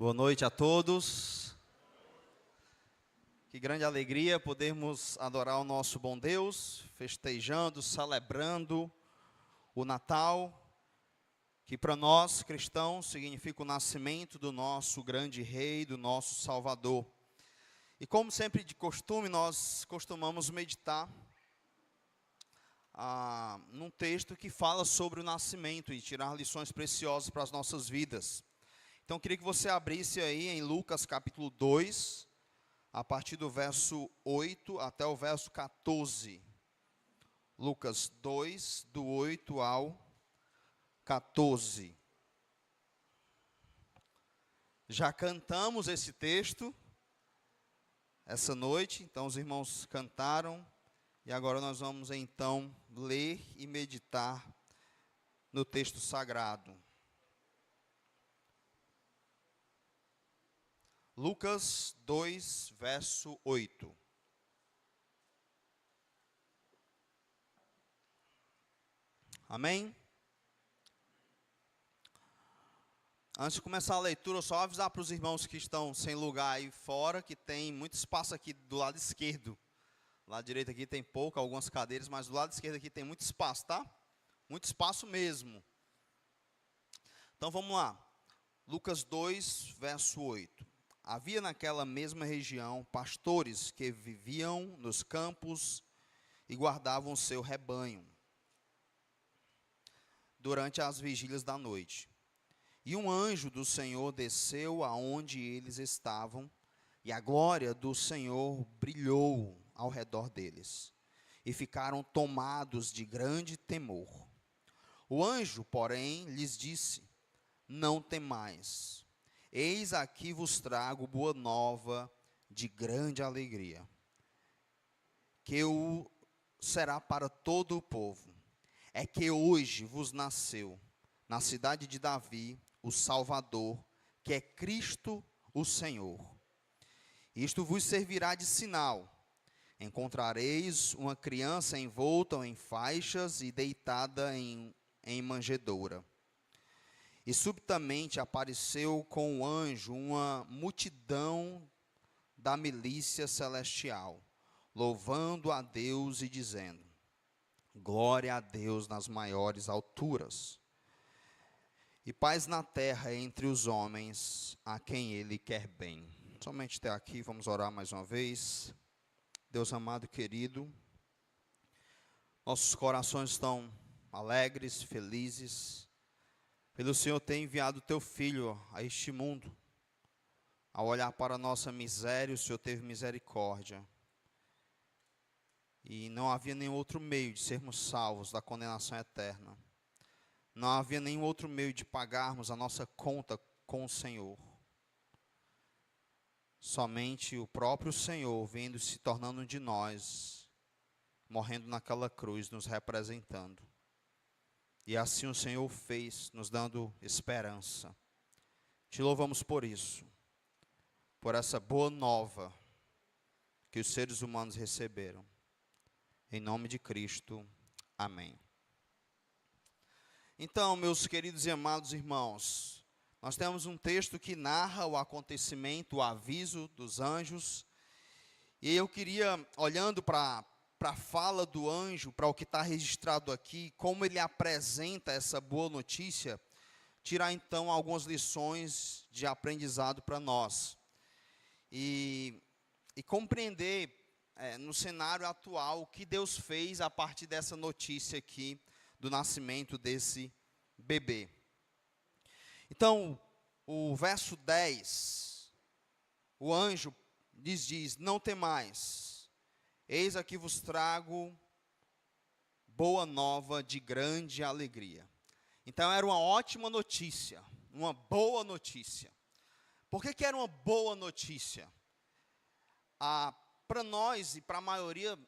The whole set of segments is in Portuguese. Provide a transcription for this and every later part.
Boa noite a todos. Que grande alegria podermos adorar o nosso bom Deus, festejando, celebrando o Natal, que para nós cristãos significa o nascimento do nosso grande Rei, do nosso Salvador. E como sempre de costume, nós costumamos meditar num texto que fala sobre o nascimento e tirar lições preciosas para as nossas vidas. Então, eu queria que você abrisse aí em Lucas capítulo 2, a partir do verso 8 até o verso 14. Lucas 2, do 8 ao 14. Já cantamos esse texto essa noite, então os irmãos cantaram, e agora nós vamos então ler e meditar no texto sagrado. Lucas 2, verso 8. Amém? Antes de começar a leitura, só avisar para os irmãos que estão sem lugar aí fora, que tem muito espaço aqui do lado esquerdo. Do lado direito aqui tem pouco, algumas cadeiras, mas do lado esquerdo aqui tem muito espaço, tá? Muito espaço mesmo. Então vamos lá. Lucas 2, verso 8. Havia naquela mesma região pastores que viviam nos campos e guardavam o seu rebanho durante as vigílias da noite. E um anjo do Senhor desceu aonde eles estavam, e a glória do Senhor brilhou ao redor deles, e ficaram tomados de grande temor. O anjo, porém, lhes disse: não temais. Eis aqui vos trago boa nova de grande alegria, que será para todo o povo. É que hoje vos nasceu, na cidade de Davi, o Salvador, que é Cristo o Senhor. Isto vos servirá de sinal. Encontrareis uma criança envolta em faixas e deitada em manjedoura. E subitamente apareceu com o anjo uma multidão da milícia celestial, louvando a Deus e dizendo: glória a Deus nas maiores alturas, e paz na terra entre os homens a quem Ele quer bem. Somente até aqui, vamos orar mais uma vez. Deus amado e querido, nossos corações estão alegres, felizes, pelo Senhor ter enviado o teu Filho a este mundo. Ao olhar para a nossa miséria, o Senhor teve misericórdia. E não havia nenhum outro meio de sermos salvos da condenação eterna. Não havia nenhum outro meio de pagarmos a nossa conta com o Senhor. Somente o próprio Senhor vindo se tornando um de nós, morrendo naquela cruz, nos representando. E assim o Senhor fez, nos dando esperança. Te louvamos por isso, por essa boa nova que os seres humanos receberam. Em nome de Cristo, amém. Então, meus queridos e amados irmãos, nós temos um texto que narra o acontecimento, o aviso dos anjos. E eu queria, olhando para a fala do anjo, para o que está registrado aqui, como ele apresenta essa boa notícia, tirar então algumas lições de aprendizado para nós. E compreender no cenário atual o que Deus fez a partir dessa notícia aqui, do nascimento desse bebê. Então, o verso 10, o anjo lhes diz: não temais, eis aqui vos trago boa nova de grande alegria. Então era uma ótima notícia, uma boa notícia. Por que era uma boa notícia? Para nós e para a maioria,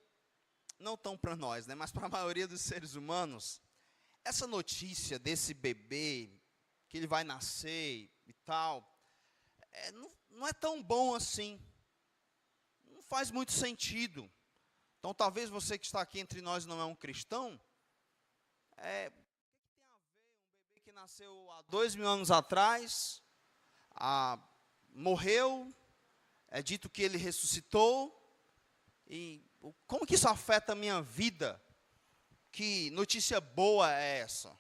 não tão para nós, mas para a maioria dos seres humanos, essa notícia desse bebê, que ele vai nascer e tal, não é tão bom assim. Não faz muito sentido. Então, talvez você que está aqui entre nós não é um cristão. O que tem a ver um bebê que nasceu há 2000 anos atrás, morreu, é dito que ele ressuscitou, e como que isso afeta a minha vida? Que notícia boa é essa?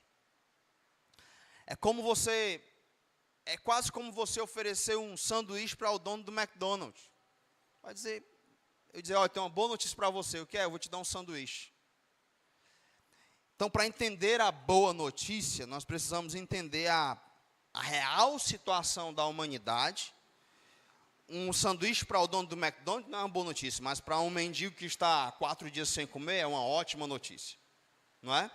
É quase como você oferecer um sanduíche para o dono do McDonald's. Eu dizer, olha, tem uma boa notícia para você, o que é? Eu vou te dar um sanduíche. Então, para entender a boa notícia, nós precisamos entender a real situação da humanidade. Um sanduíche para o dono do McDonald's não é uma boa notícia, mas para um mendigo que está 4 dias sem comer, é uma ótima notícia. Não é?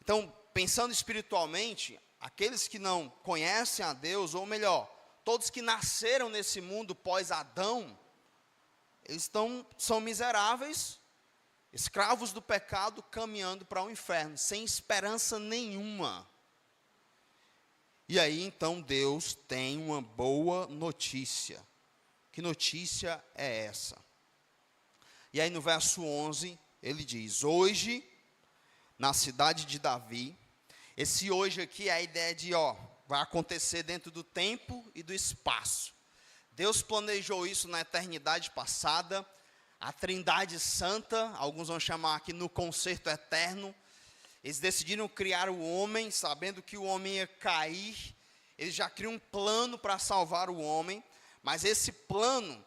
Então, pensando espiritualmente, aqueles que não conhecem a Deus, ou melhor, todos que nasceram nesse mundo pós-Adão, eles são miseráveis, escravos do pecado, caminhando para o inferno, sem esperança nenhuma. E aí, então, Deus tem uma boa notícia. Que notícia é essa? E aí, no verso 11, ele diz, hoje, na cidade de Davi, esse hoje aqui é a ideia de, vai acontecer dentro do tempo e do espaço. Deus planejou isso na eternidade passada, a Trindade Santa, alguns vão chamar aqui no concerto eterno, eles decidiram criar o homem, sabendo que o homem ia cair, eles já criam um plano para salvar o homem, mas esse plano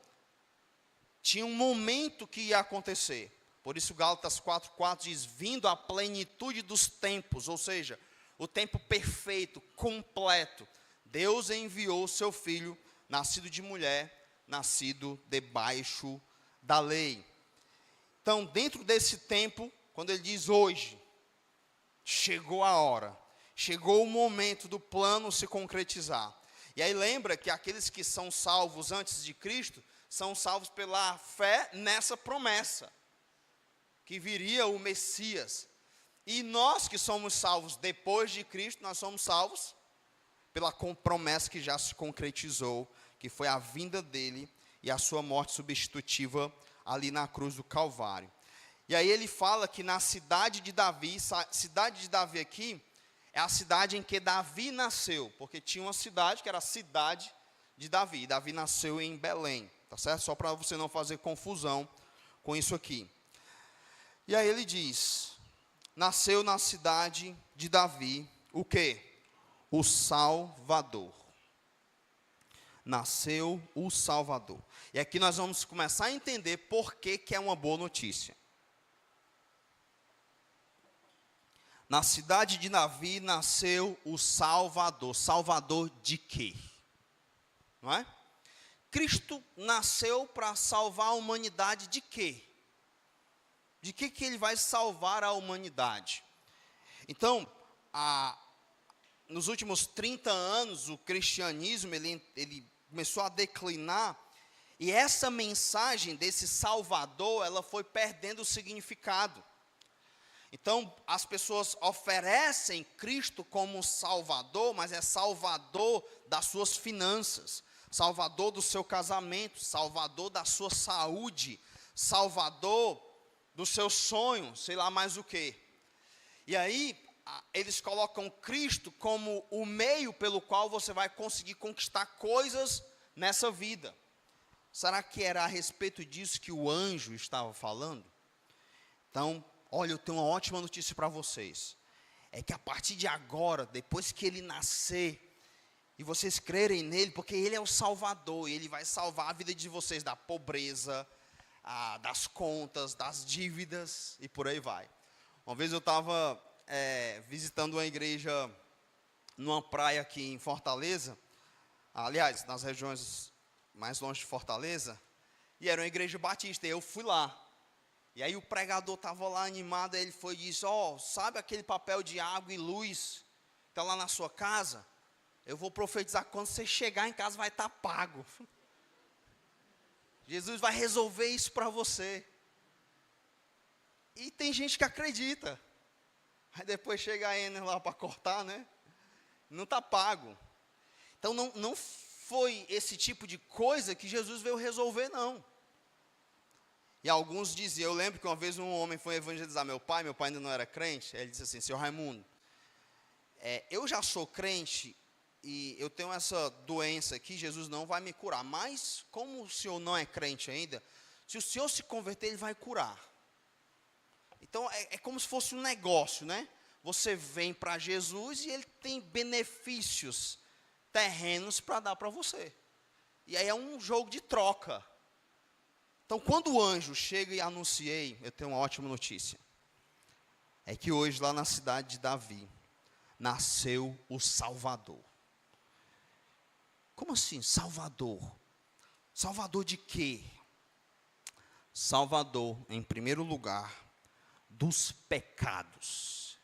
tinha um momento que ia acontecer. Por isso Gálatas 4:4 diz, vindo a plenitude dos tempos, ou seja, o tempo perfeito, completo, Deus enviou o seu filho, nascido de mulher, nascido debaixo da lei. Então, dentro desse tempo, quando ele diz hoje, chegou a hora, chegou o momento do plano se concretizar. E aí lembra que aqueles que são salvos antes de Cristo, são salvos pela fé nessa promessa, que viria o Messias. E nós que somos salvos depois de Cristo, nós somos salvos pela promessa que já se concretizou, que foi a vinda dele e a sua morte substitutiva ali na cruz do Calvário. E aí ele fala que na cidade de Davi aqui, é a cidade em que Davi nasceu, porque tinha uma cidade que era a cidade de Davi. Davi nasceu em Belém, tá certo? Só para você não fazer confusão com isso aqui. E aí ele diz, nasceu na cidade de Davi, o quê? O Salvador. Nasceu o Salvador. E aqui nós vamos começar a entender por que é uma boa notícia. Na cidade de Davi nasceu o Salvador. Salvador de quê? Não é? Cristo nasceu para salvar a humanidade de quê? De que ele vai salvar a humanidade? Então, nos últimos 30 anos, o cristianismo ele começou a declinar, e essa mensagem desse Salvador, ela foi perdendo o significado. Então, as pessoas oferecem Cristo como Salvador, mas é Salvador das suas finanças, Salvador do seu casamento, Salvador da sua saúde, Salvador dos seus sonhos, sei lá mais o quê. E aí, eles colocam Cristo como o meio pelo qual você vai conseguir conquistar coisas nessa vida. Será que era a respeito disso que o anjo estava falando? Então, olha, eu tenho uma ótima notícia para vocês. É que a partir de agora, depois que ele nascer, e vocês crerem nele, porque ele é o Salvador, e ele vai salvar a vida de vocês da pobreza, das contas, das dívidas, e por aí vai. Uma vez eu estava visitando uma igreja numa praia aqui em Fortaleza, aliás, nas regiões mais longe de Fortaleza, e era uma igreja batista, e eu fui lá. E aí o pregador estava lá animado, aí ele foi e disse, sabe aquele papel de água e luz que está lá na sua casa? Eu vou profetizar que quando você chegar em casa vai estar pago. Jesus vai resolver isso para você. E tem gente que acredita. Aí depois chega a Ener lá para cortar, né? Não está pago. Então não foi esse tipo de coisa que Jesus veio resolver, não. E alguns diziam, eu lembro que uma vez um homem foi evangelizar meu pai ainda não era crente, aí ele disse assim, seu Raimundo, eu já sou crente e eu tenho essa doença aqui, Jesus não vai me curar. Mas, como o senhor não é crente ainda, se o senhor se converter, ele vai curar. Então, é como se fosse um negócio, né? Você vem para Jesus e ele tem benefícios terrenos para dar para você. E aí é um jogo de troca. Então, quando o anjo chega e anunciei, eu tenho uma ótima notícia. É que hoje, lá na cidade de Davi, nasceu o Salvador. Como assim, Salvador? Salvador de quê? Salvador, em primeiro lugar, dos pecados.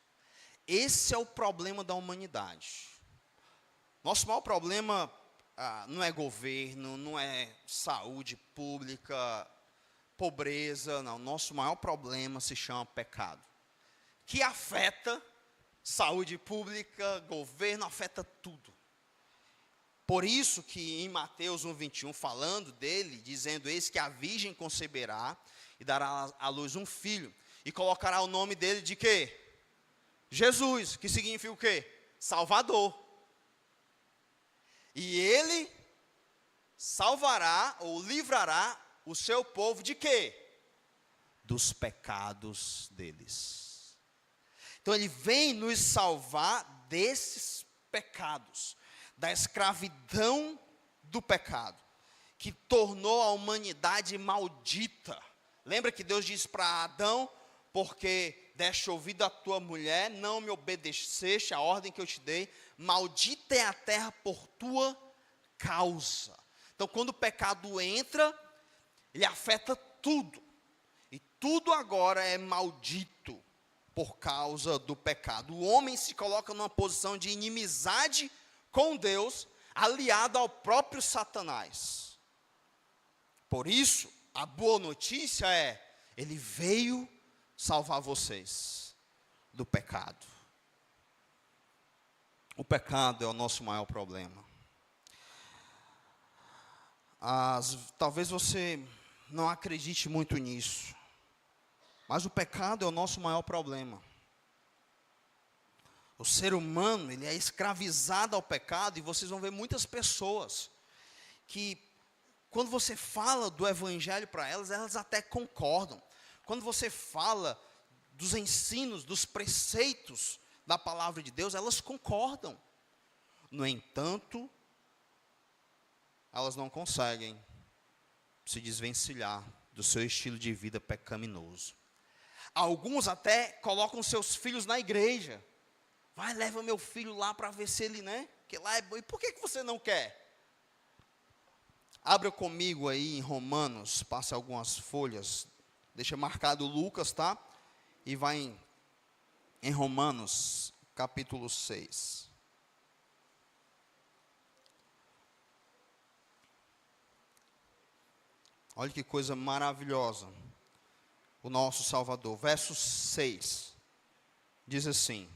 Esse é o problema da humanidade. Nosso maior problema não é governo, não é saúde pública, pobreza, não. Nosso maior problema se chama pecado, que afeta saúde pública, governo, afeta tudo. Por isso que em Mateus 1:21, falando dele, dizendo: eis que a virgem conceberá e dará à luz um filho, e colocará o nome dele de quê? Jesus, que significa o quê? Salvador. E ele salvará ou livrará o seu povo de quê? Dos pecados deles. Então ele vem nos salvar desses pecados, da escravidão do pecado, que tornou a humanidade maldita. Lembra que Deus disse para Adão: porque deste ouvido à tua mulher, não me obedeceste a ordem que eu te dei, maldita é a terra por tua causa. Então, quando o pecado entra, ele afeta tudo, e tudo agora é maldito por causa do pecado. O homem se coloca numa posição de inimizade com Deus, aliado ao próprio Satanás. Por isso, a boa notícia é: ele veio salvar vocês do pecado. O pecado é o nosso maior problema. Talvez você não acredite muito nisso, mas o pecado é o nosso maior problema. O ser humano, ele é escravizado ao pecado, e vocês vão ver muitas pessoas que, quando você fala do evangelho para elas, elas até concordam. Quando você fala dos ensinos, dos preceitos da palavra de Deus, elas concordam. No entanto, elas não conseguem se desvencilhar do seu estilo de vida pecaminoso. Alguns até colocam seus filhos na igreja. Vai, leva meu filho lá para ver se ele, né? Que lá é bom. E por que você não quer? Abra comigo aí em Romanos, passe algumas folhas. Deixa marcado Lucas, tá? E vai em Romanos, capítulo 6. Olha que coisa maravilhosa. O nosso Salvador. Verso 6. Diz assim.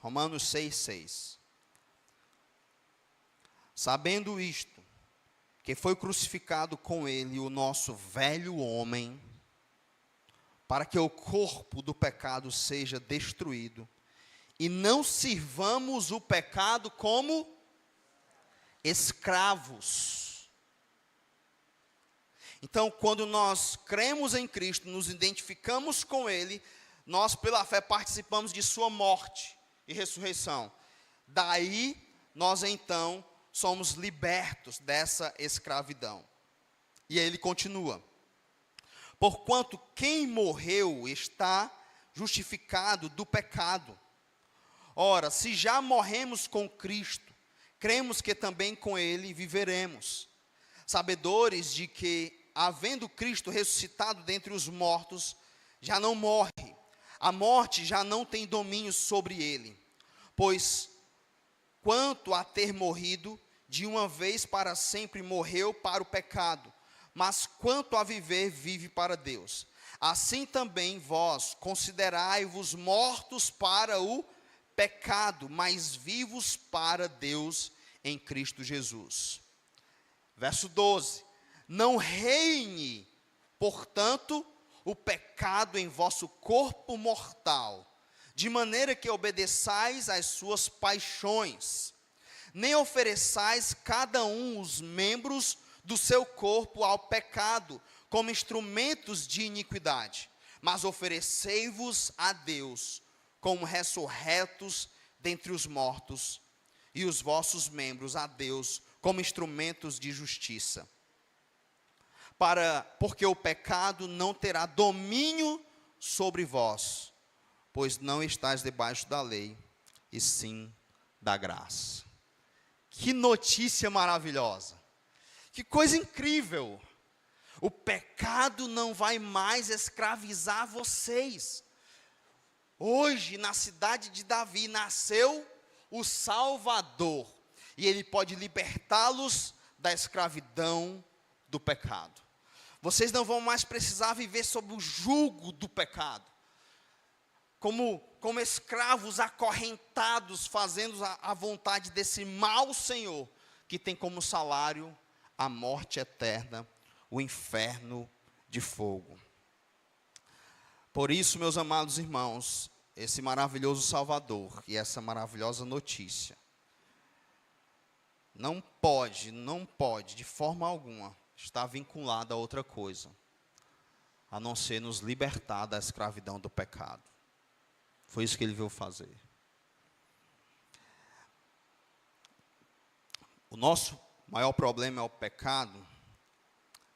Romanos 6:6. Sabendo isto, que foi crucificado com ele o nosso velho homem, para que o corpo do pecado seja destruído, e não sirvamos o pecado como escravos. Então, quando nós cremos em Cristo, nos identificamos com ele, nós pela fé participamos de sua morte e ressurreição. Daí, nós então somos libertos dessa escravidão. E aí ele continua: porquanto quem morreu está justificado do pecado. Ora, se já morremos com Cristo, cremos que também com ele viveremos, sabedores de que, havendo Cristo ressuscitado dentre os mortos, já não morre, a morte já não tem domínio sobre ele. Pois, quanto a ter morrido, de uma vez para sempre morreu para o pecado, mas quanto a viver, vive para Deus. Assim também vós considerai-vos mortos para o pecado, mas vivos para Deus em Cristo Jesus. Verso 12. Não reine, portanto, o pecado em vosso corpo mortal, de maneira que obedeçais às suas paixões. nem ofereçais cada um os membros do seu corpo ao pecado, como instrumentos de iniquidade, mas oferecei-vos a Deus, como ressurretos dentre os mortos, e os vossos membros a Deus, como instrumentos de justiça. Porque o pecado não terá domínio sobre vós, pois não estáis debaixo da lei, e sim da graça. Que notícia maravilhosa! Que coisa incrível! O pecado não vai mais escravizar vocês. Hoje, na cidade de Davi, nasceu o Salvador, e Ele pode libertá-los da escravidão do pecado. Vocês não vão mais precisar viver sob o jugo do pecado, como escravos acorrentados, fazendo a vontade desse mau Senhor, que tem como salário a morte eterna, o inferno de fogo. Por isso, meus amados irmãos, esse maravilhoso Salvador e essa maravilhosa notícia não pode, de forma alguma, estar vinculada a outra coisa, a não ser nos libertar da escravidão do pecado. Foi isso que ele veio fazer. O nosso maior problema é o pecado,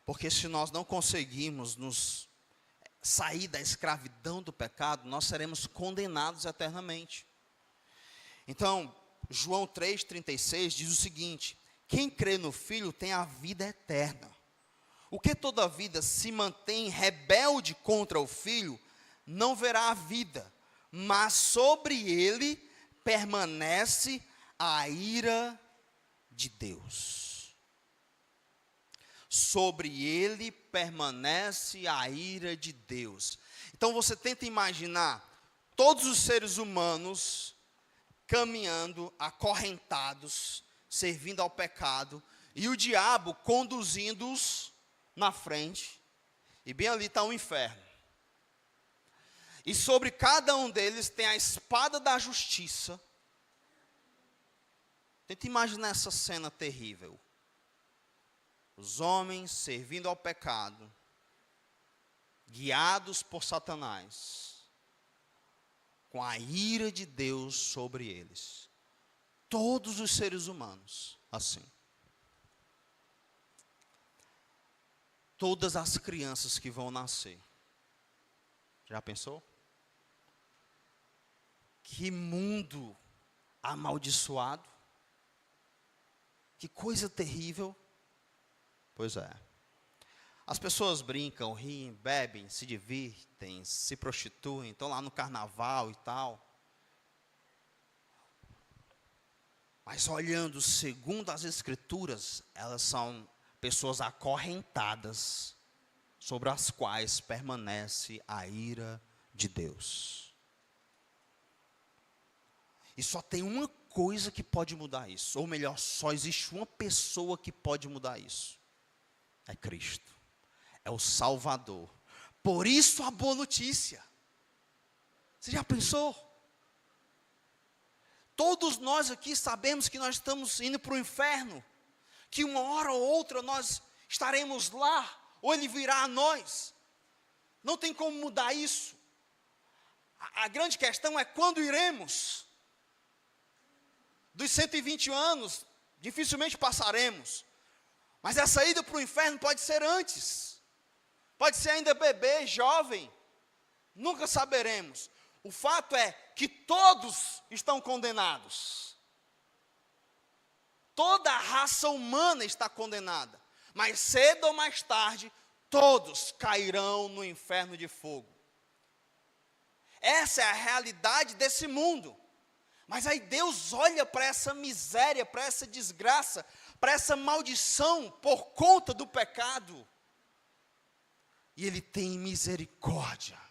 porque se nós não conseguirmos nos sair da escravidão do pecado, nós seremos condenados eternamente. Então, João 3,36 diz o seguinte: quem crê no Filho tem a vida eterna. O que toda vida se mantém rebelde contra o Filho, não verá a vida, mas sobre ele permanece a ira de Deus. Sobre ele permanece a ira de Deus. Então você tenta imaginar todos os seres humanos caminhando, acorrentados, servindo ao pecado, e o diabo conduzindo-os na frente, e bem ali está o inferno. E sobre cada um deles tem a espada da justiça. Tenta imaginar essa cena terrível. Os homens servindo ao pecado, guiados por Satanás, com a ira de Deus sobre eles. Todos os seres humanos, assim. Todas as crianças que vão nascer. Já pensou? Que mundo amaldiçoado. Que coisa terrível. Pois é. As pessoas brincam, riem, bebem, se divirtem, se prostituem, estão lá no carnaval e tal. Mas olhando segundo as Escrituras, elas são pessoas acorrentadas, sobre as quais permanece a ira de Deus. E só tem uma coisa que pode mudar isso, ou melhor, só existe uma pessoa que pode mudar isso. É Cristo, é o Salvador. Por isso a boa notícia. Você já pensou? Todos nós aqui sabemos que nós estamos indo para o inferno, que uma hora ou outra nós estaremos lá, ou Ele virá a nós. Não tem como mudar isso. A grande questão é quando iremos. Dos 120 anos, dificilmente passaremos. Mas a saída para o inferno pode ser antes. Pode ser ainda bebê, jovem. Nunca saberemos. O fato é que todos estão condenados. Toda a raça humana está condenada. Mas cedo ou mais tarde, todos cairão no inferno de fogo. Essa é a realidade desse mundo. Mas aí Deus olha para essa miséria, para essa desgraça, para essa maldição por conta do pecado. E Ele tem misericórdia.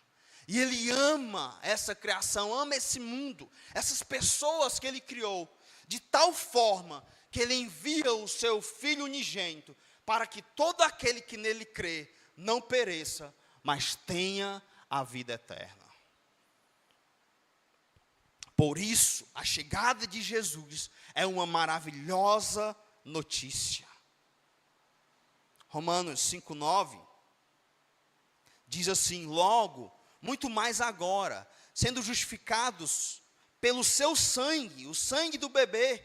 E Ele ama essa criação, ama esse mundo, essas pessoas que Ele criou, de tal forma que Ele envia o Seu Filho unigênito, para que todo aquele que nele crê não pereça, mas tenha a vida eterna. Por isso, a chegada de Jesus é uma maravilhosa notícia. Romanos 5:9 diz assim: logo, muito mais agora, sendo justificados pelo seu sangue, o sangue do bebê,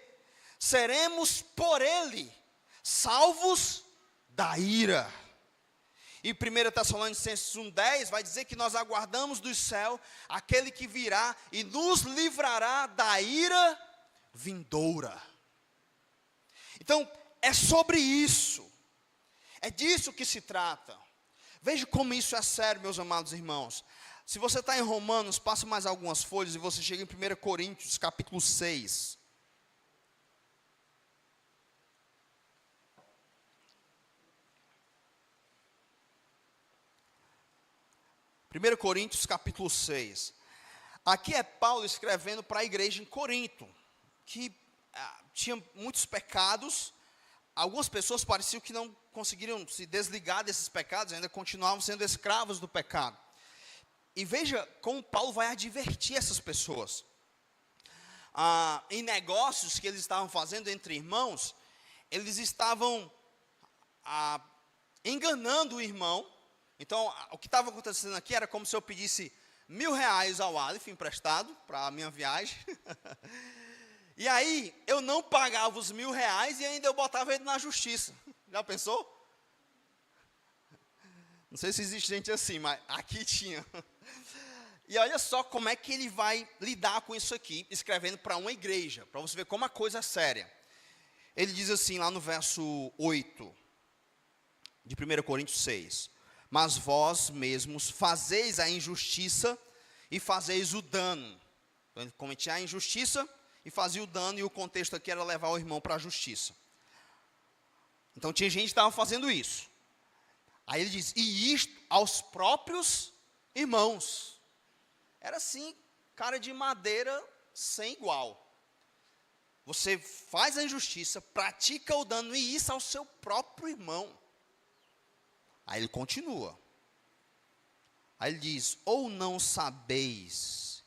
seremos por ele salvos da ira. E 1 Tessalonicenses 1:10 vai dizer que nós aguardamos do céu aquele que virá e nos livrará da ira vindoura. Então, é sobre isso. É disso que se trata. Veja como isso é sério, meus amados irmãos. Se você está em Romanos, passa mais algumas folhas e você chega em 1 Coríntios, capítulo 6. 1 Coríntios, capítulo 6. Aqui é Paulo escrevendo para a igreja em Corinto, que tinha muitos pecados. Algumas pessoas pareciam que não conseguiriam se desligar desses pecados, ainda continuavam sendo escravos do pecado. E veja como Paulo vai advertir essas pessoas. Em negócios que eles estavam fazendo entre irmãos, eles estavam enganando o irmão. Então, o que estava acontecendo aqui era como se eu pedisse R$1.000 ao Aleph emprestado para a minha viagem. E aí, eu não pagava os R$1.000 e ainda eu botava ele na justiça. Já pensou? Não sei se existe gente assim, mas aqui tinha. E olha só como é que ele vai lidar com isso aqui, escrevendo para uma igreja, para você ver como a coisa é séria. Ele diz assim, lá no verso 8, de 1 Coríntios 6. Mas vós mesmos fazeis a injustiça e fazeis o dano. Então, ele cometia a injustiça e fazia o dano, e o contexto aqui era levar o irmão para a justiça. Então, tinha gente que estava fazendo isso. Aí ele diz, e isto aos próprios irmãos. Era assim, cara de madeira sem igual. Você faz a injustiça, pratica o dano, e isso ao seu próprio irmão. Aí ele continua. Aí ele diz, ou não sabeis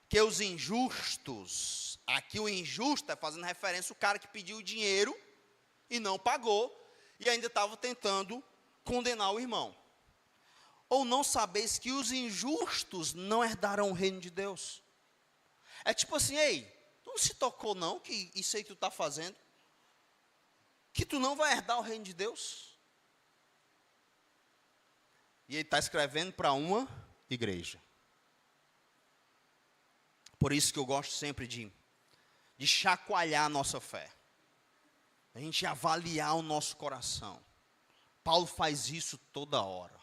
que os injustos, aqui o injusto é fazendo referência ao cara que pediu dinheiro e não pagou, e ainda estava tentando condenar o irmão. Ou não sabeis que os injustos não herdarão o reino de Deus. É tipo assim, ei, tu não se tocou não, que isso aí que tu está fazendo, que tu não vai herdar o reino de Deus? E ele está escrevendo para uma igreja. Por isso que eu gosto sempre de chacoalhar a nossa fé. A gente avaliar o nosso coração. Paulo faz isso toda hora.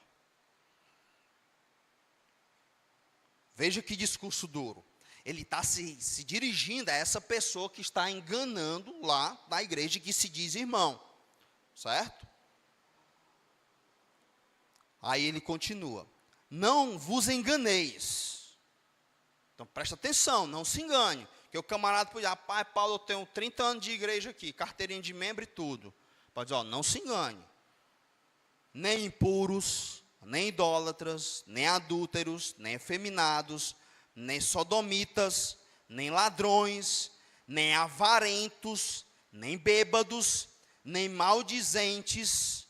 Veja que discurso duro. Ele está se dirigindo a essa pessoa que está enganando lá na igreja que se diz irmão. Certo? Aí ele continua. Não vos enganeis. Então presta atenção, não se engane. Porque o camarada pode dizer, pai, Paulo, eu tenho 30 anos de igreja aqui, carteirinha de membro e tudo. Pode dizer, não se engane. Nem impuros, nem idólatras, nem adúlteros, nem efeminados, nem sodomitas, nem ladrões, nem avarentos, nem bêbados, nem maldizentes,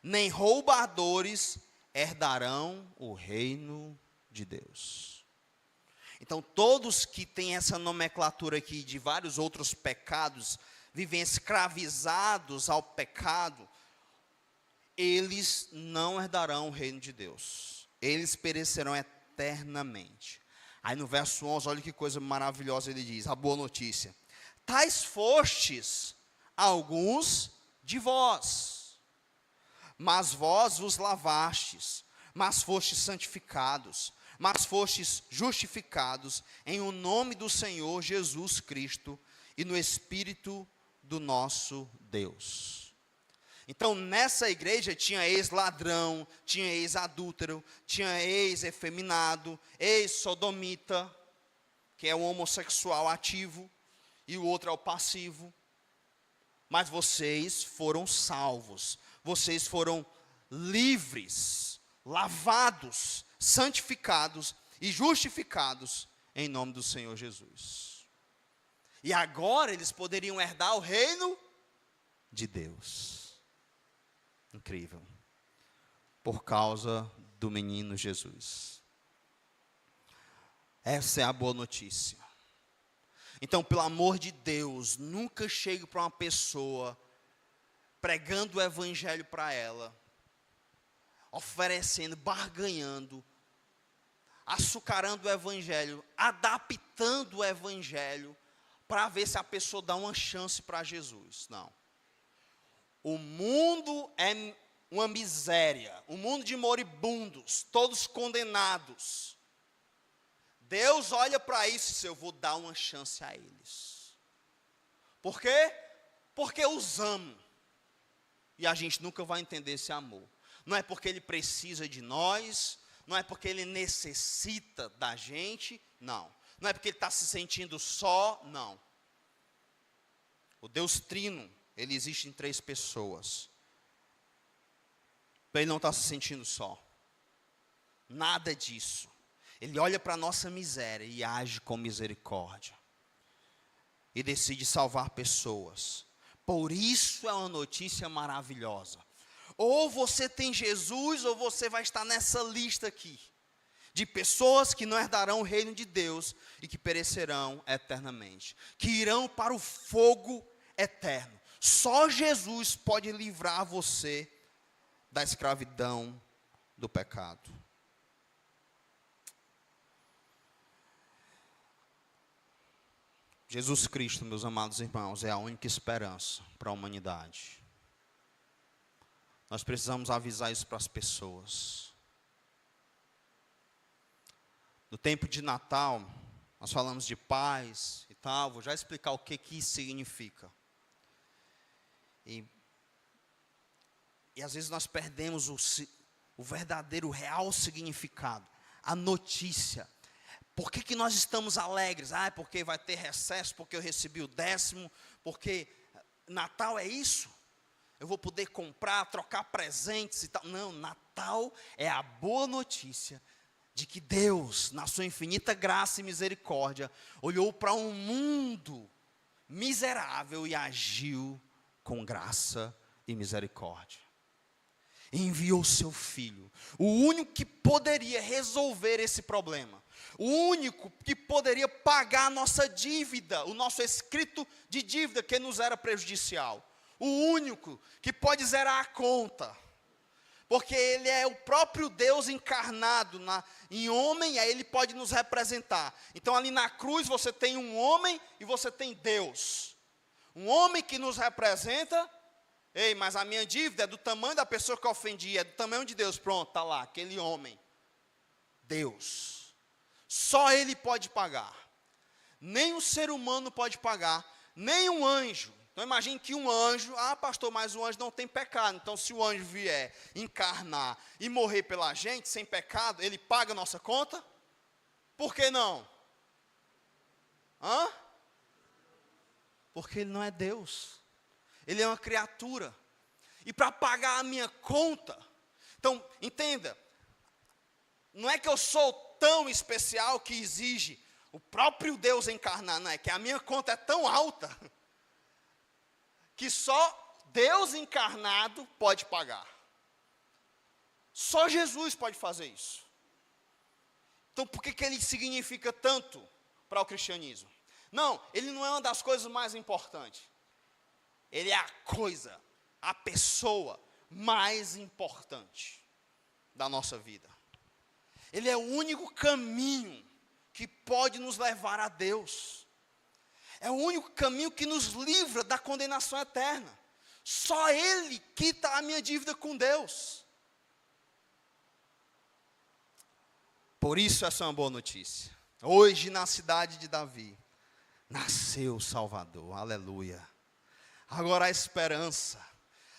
nem roubadores herdarão o reino de Deus. Então, todos que têm essa nomenclatura aqui de vários outros pecados, vivem escravizados ao pecado, eles não herdarão o reino de Deus. Eles perecerão eternamente. Aí no verso 11, olha que coisa maravilhosa ele diz, a boa notícia. Tais fostes alguns de vós, mas vós vos lavastes, mas fostes santificados, mas fostes justificados em o nome do Senhor Jesus Cristo e no Espírito do nosso Deus. Então, nessa igreja tinha ex-ladrão, tinha ex-adúltero, tinha ex-efeminado, ex-sodomita, que é o homossexual ativo, e o outro é o passivo. Mas vocês foram salvos, vocês foram livres, lavados, santificados e justificados em nome do Senhor Jesus. E agora eles poderiam herdar o reino de Deus. Incrível. Por causa do menino Jesus. Essa é a boa notícia. Então, pelo amor de Deus, nunca chegue para uma pessoa pregando o evangelho para ela, oferecendo, barganhando, açucarando o evangelho, adaptando o evangelho, para ver se a pessoa dá uma chance para Jesus. Não. O mundo é uma miséria, um mundo de moribundos, todos condenados. Deus olha para isso e diz, eu vou dar uma chance a eles. Por quê? Porque eu os amo. E a gente nunca vai entender esse amor. Não é porque Ele precisa de nós, não é porque Ele necessita da gente, não. Não é porque Ele está se sentindo só, não. O Deus Trino, Ele existe em 3 pessoas. Ele não está se sentindo só. Nada disso. Ele olha para a nossa miséria e age com misericórdia. E decide salvar pessoas. Por isso é uma notícia maravilhosa. Ou você tem Jesus, ou você vai estar nessa lista aqui. De pessoas que não herdarão o reino de Deus e que perecerão eternamente. Que irão para o fogo eterno. Só Jesus pode livrar você da escravidão do pecado. Jesus Cristo, meus amados irmãos, é a única esperança para a humanidade. Nós precisamos avisar isso para as pessoas. No tempo de Natal, nós falamos de paz e tal, vou já explicar o que isso significa. E às vezes nós perdemos o verdadeiro, o real significado, a notícia. Por que nós estamos alegres? Ah, é porque vai ter recesso, porque eu recebi o 10º, porque Natal é isso? Eu vou poder comprar, trocar presentes e tal. Não, Natal é a boa notícia de que Deus, na sua infinita graça e misericórdia, olhou para um mundo miserável e agiu com graça e misericórdia. Enviou seu Filho, o único que poderia resolver esse problema. O único que poderia pagar a nossa dívida, o nosso escrito de dívida que nos era prejudicial. O único que pode zerar a conta. Porque Ele é o próprio Deus encarnado em homem, e aí Ele pode nos representar. Então ali na cruz você tem um homem e você tem Deus. Um homem que nos representa. Ei, mas a minha dívida é do tamanho da pessoa que eu ofendi, é do tamanho de Deus. Pronto, está lá, aquele homem. Deus. Só Ele pode pagar. Nem um ser humano pode pagar, nem um anjo. Então imagine que um anjo, pastor, mas o anjo não tem pecado. Então se o anjo vier encarnar e morrer pela gente, sem pecado, ele paga a nossa conta? Por que não? Porque ele não é Deus. Ele é uma criatura. E para pagar a minha conta, então entenda, não é que eu sou tão especial que exige o próprio Deus encarnar, não é que a minha conta é tão alta que só Deus encarnado pode pagar. Só Jesus pode fazer isso. Então por que ele significa tanto para o cristianismo? Não, ele não é uma das coisas mais importantes. Ele é a coisa, a pessoa mais importante da nossa vida. Ele é o único caminho que pode nos levar a Deus. É o único caminho que nos livra da condenação eterna. Só Ele quita a minha dívida com Deus. Por isso essa é uma boa notícia. Hoje na cidade de Davi, nasceu o Salvador, aleluia. Agora a esperança.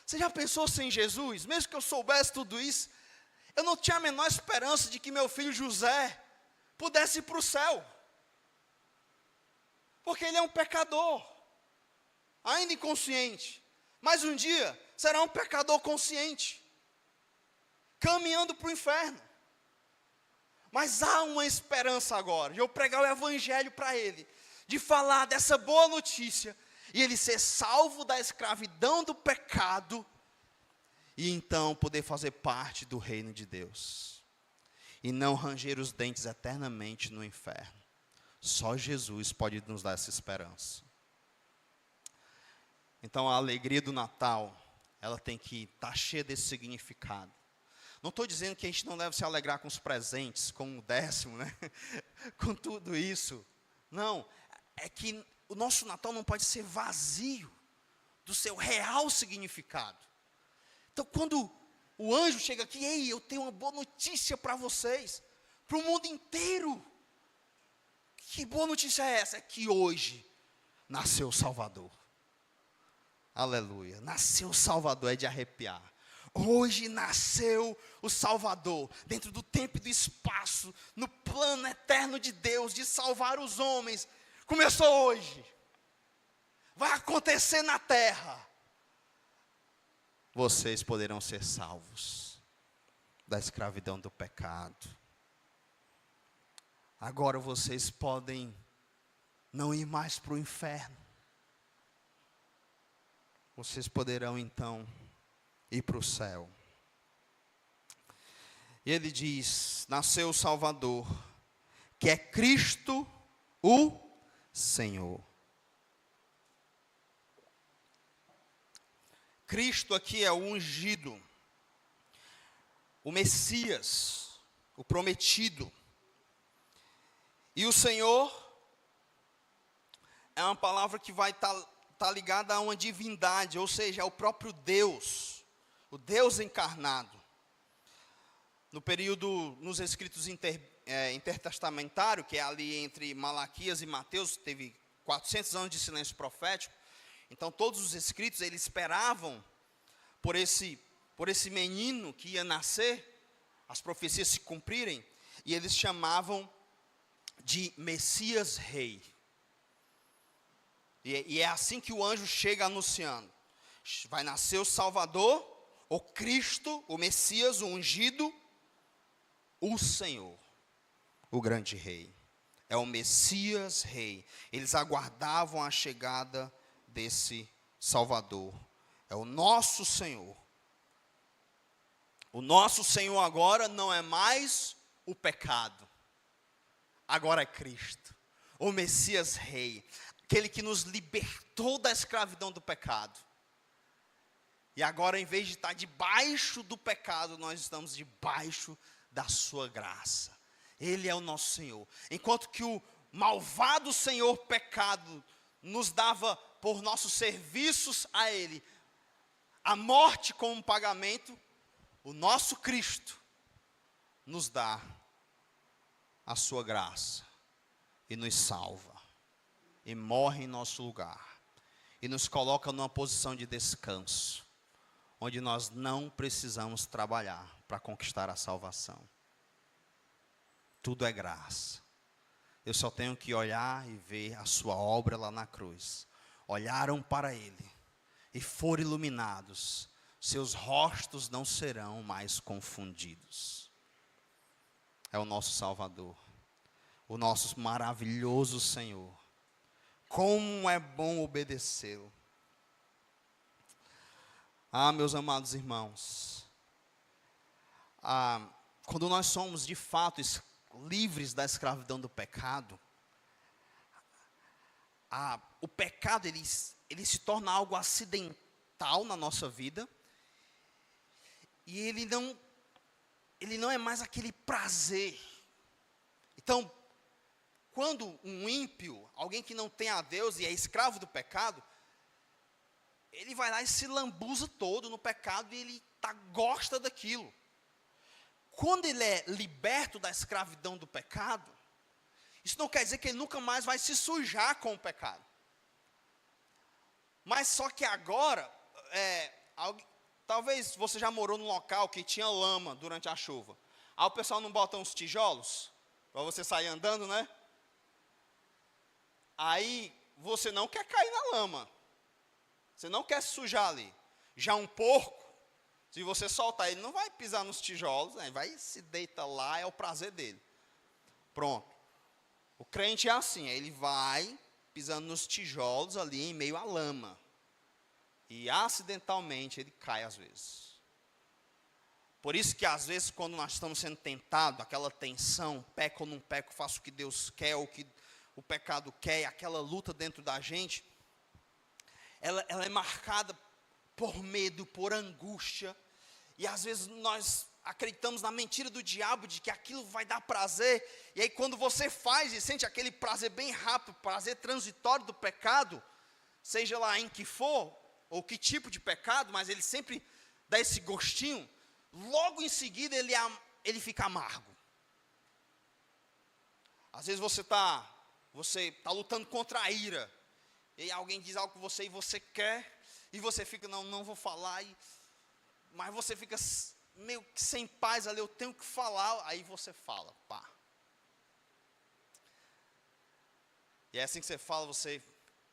Você já pensou sem Jesus? Mesmo que eu soubesse tudo isso, eu não tinha a menor esperança de que meu filho José pudesse ir para o céu. Porque ele é um pecador, ainda inconsciente. Mas um dia será um pecador consciente, caminhando para o inferno. Mas há uma esperança agora, de eu pregar o evangelho para ele, de falar dessa boa notícia, e ele ser salvo da escravidão do pecado, e então poder fazer parte do reino de Deus, e não ranger os dentes eternamente no inferno. Só Jesus pode nos dar essa esperança. Então a alegria do Natal, ela tem que estar cheia desse significado. Não estou dizendo que a gente não deve se alegrar com os presentes, com o 10º, né? Com tudo isso. Não, é que o nosso Natal não pode ser vazio do seu real significado. Então, quando o anjo chega aqui, ei, eu tenho uma boa notícia para vocês, para o mundo inteiro. Que boa notícia é essa? É que hoje nasceu o Salvador. Aleluia, nasceu o Salvador, é de arrepiar. Hoje nasceu o Salvador, dentro do tempo e do espaço, no plano eterno de Deus, de salvar os homens. Começou hoje, vai acontecer na terra. Vocês poderão ser salvos da escravidão do pecado. Agora vocês podem não ir mais para o inferno. Vocês poderão então ir para o céu. E ele diz, nasceu o Salvador, que é Cristo o Senhor. Cristo aqui é o ungido, o Messias, o prometido. E o Senhor é uma palavra que vai estar ligada a uma divindade, ou seja, é o próprio Deus, o Deus encarnado. No período, nos escritos intertestamentários, que é ali entre Malaquias e Mateus, teve 400 anos de silêncio profético. Então todos os escritos, eles esperavam por esse menino que ia nascer, as profecias se cumprirem, e eles chamavam de Messias Rei. E é assim que o anjo chega anunciando. Vai nascer o Salvador, o Cristo, o Messias, o ungido, o Senhor, o grande Rei. É o Messias Rei. Eles aguardavam a chegada desse Salvador. É o nosso Senhor. O nosso Senhor agora não é mais o pecado. Agora é Cristo, o Messias Rei, aquele que nos libertou da escravidão do pecado. E agora, em vez de estar debaixo do pecado, nós estamos debaixo da sua graça. Ele é o nosso Senhor. Enquanto que o malvado Senhor pecado nos dava por nossos serviços a Ele a morte como pagamento, o nosso Cristo nos dá a sua graça e nos salva e morre em nosso lugar e nos coloca numa posição de descanso, onde nós não precisamos trabalhar para conquistar a salvação. Tudo é graça. Eu só tenho que olhar e ver a sua obra lá na cruz. Olharam para Ele e foram iluminados. Seus rostos não serão mais confundidos. É o nosso Salvador, o nosso maravilhoso Senhor. Como é bom obedecê-lo. Ah, meus amados irmãos, quando nós somos de fato livres da escravidão do pecado, o pecado ele se torna algo acidental na nossa vida, e ele não é mais aquele prazer. Então, quando um ímpio, alguém que não tem a Deus e é escravo do pecado, ele vai lá e se lambuza todo no pecado e ele gosta daquilo. Quando ele é liberto da escravidão do pecado, isso não quer dizer que ele nunca mais vai se sujar com o pecado. Mas só que agora, talvez você já morou num local que tinha lama durante a chuva. Aí o pessoal não bota uns tijolos para você sair andando, né? Aí você não quer cair na lama. Você não quer se sujar ali. Já um porco, se você soltar ele, não vai pisar nos tijolos, né? Vai se deita lá, é o prazer dele. Pronto. O crente é assim, ele vai pisando nos tijolos ali em meio à lama. E acidentalmente ele cai às vezes. Por isso que às vezes quando nós estamos sendo tentados, aquela tensão, peco ou não peco, faço o que Deus quer, o que o pecado quer, aquela luta dentro da gente, ela é marcada por medo, por angústia. E às vezes nós acreditamos na mentira do diabo de que aquilo vai dar prazer. E aí quando você faz e sente aquele prazer bem rápido, prazer transitório do pecado, seja lá em que for, ou que tipo de pecado, mas ele sempre dá esse gostinho, logo em seguida ele fica amargo. Às vezes você está lutando contra a ira, e alguém diz algo com você e você quer, e você fica, não vou falar, mas você fica meio que sem paz ali, eu tenho que falar, aí você fala, pá. E é assim que você fala,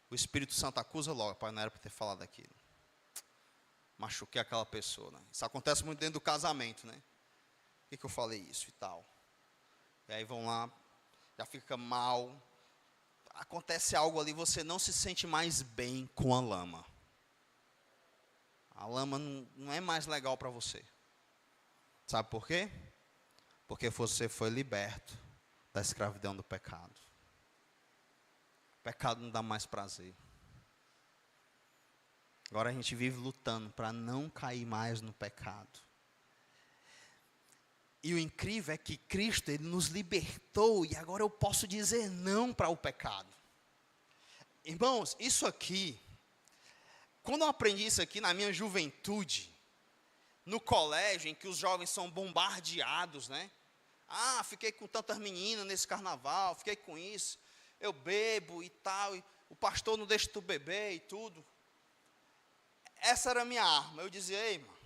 o Espírito Santo acusa logo, pai, não era para ter falado aquilo. Machuquei aquela pessoa, né? Isso acontece muito dentro do casamento, né? Por que eu falei isso e tal? E aí vão lá, já fica mal, acontece algo ali, você não se sente mais bem com a lama. A lama não é mais legal para você. Sabe por quê? Porque você foi liberto da escravidão do pecado. O pecado não dá mais prazer. Agora a gente vive lutando para não cair mais no pecado. E o incrível é que Cristo, Ele nos libertou, e agora eu posso dizer não para o pecado. Irmãos, isso aqui, quando eu aprendi isso aqui na minha juventude, no colégio, em que os jovens são bombardeados, né? Ah, fiquei com tantas meninas nesse carnaval, fiquei com isso, eu bebo e tal, e o pastor não deixa tu beber e tudo. Essa era a minha arma. Eu dizia, ei, mano,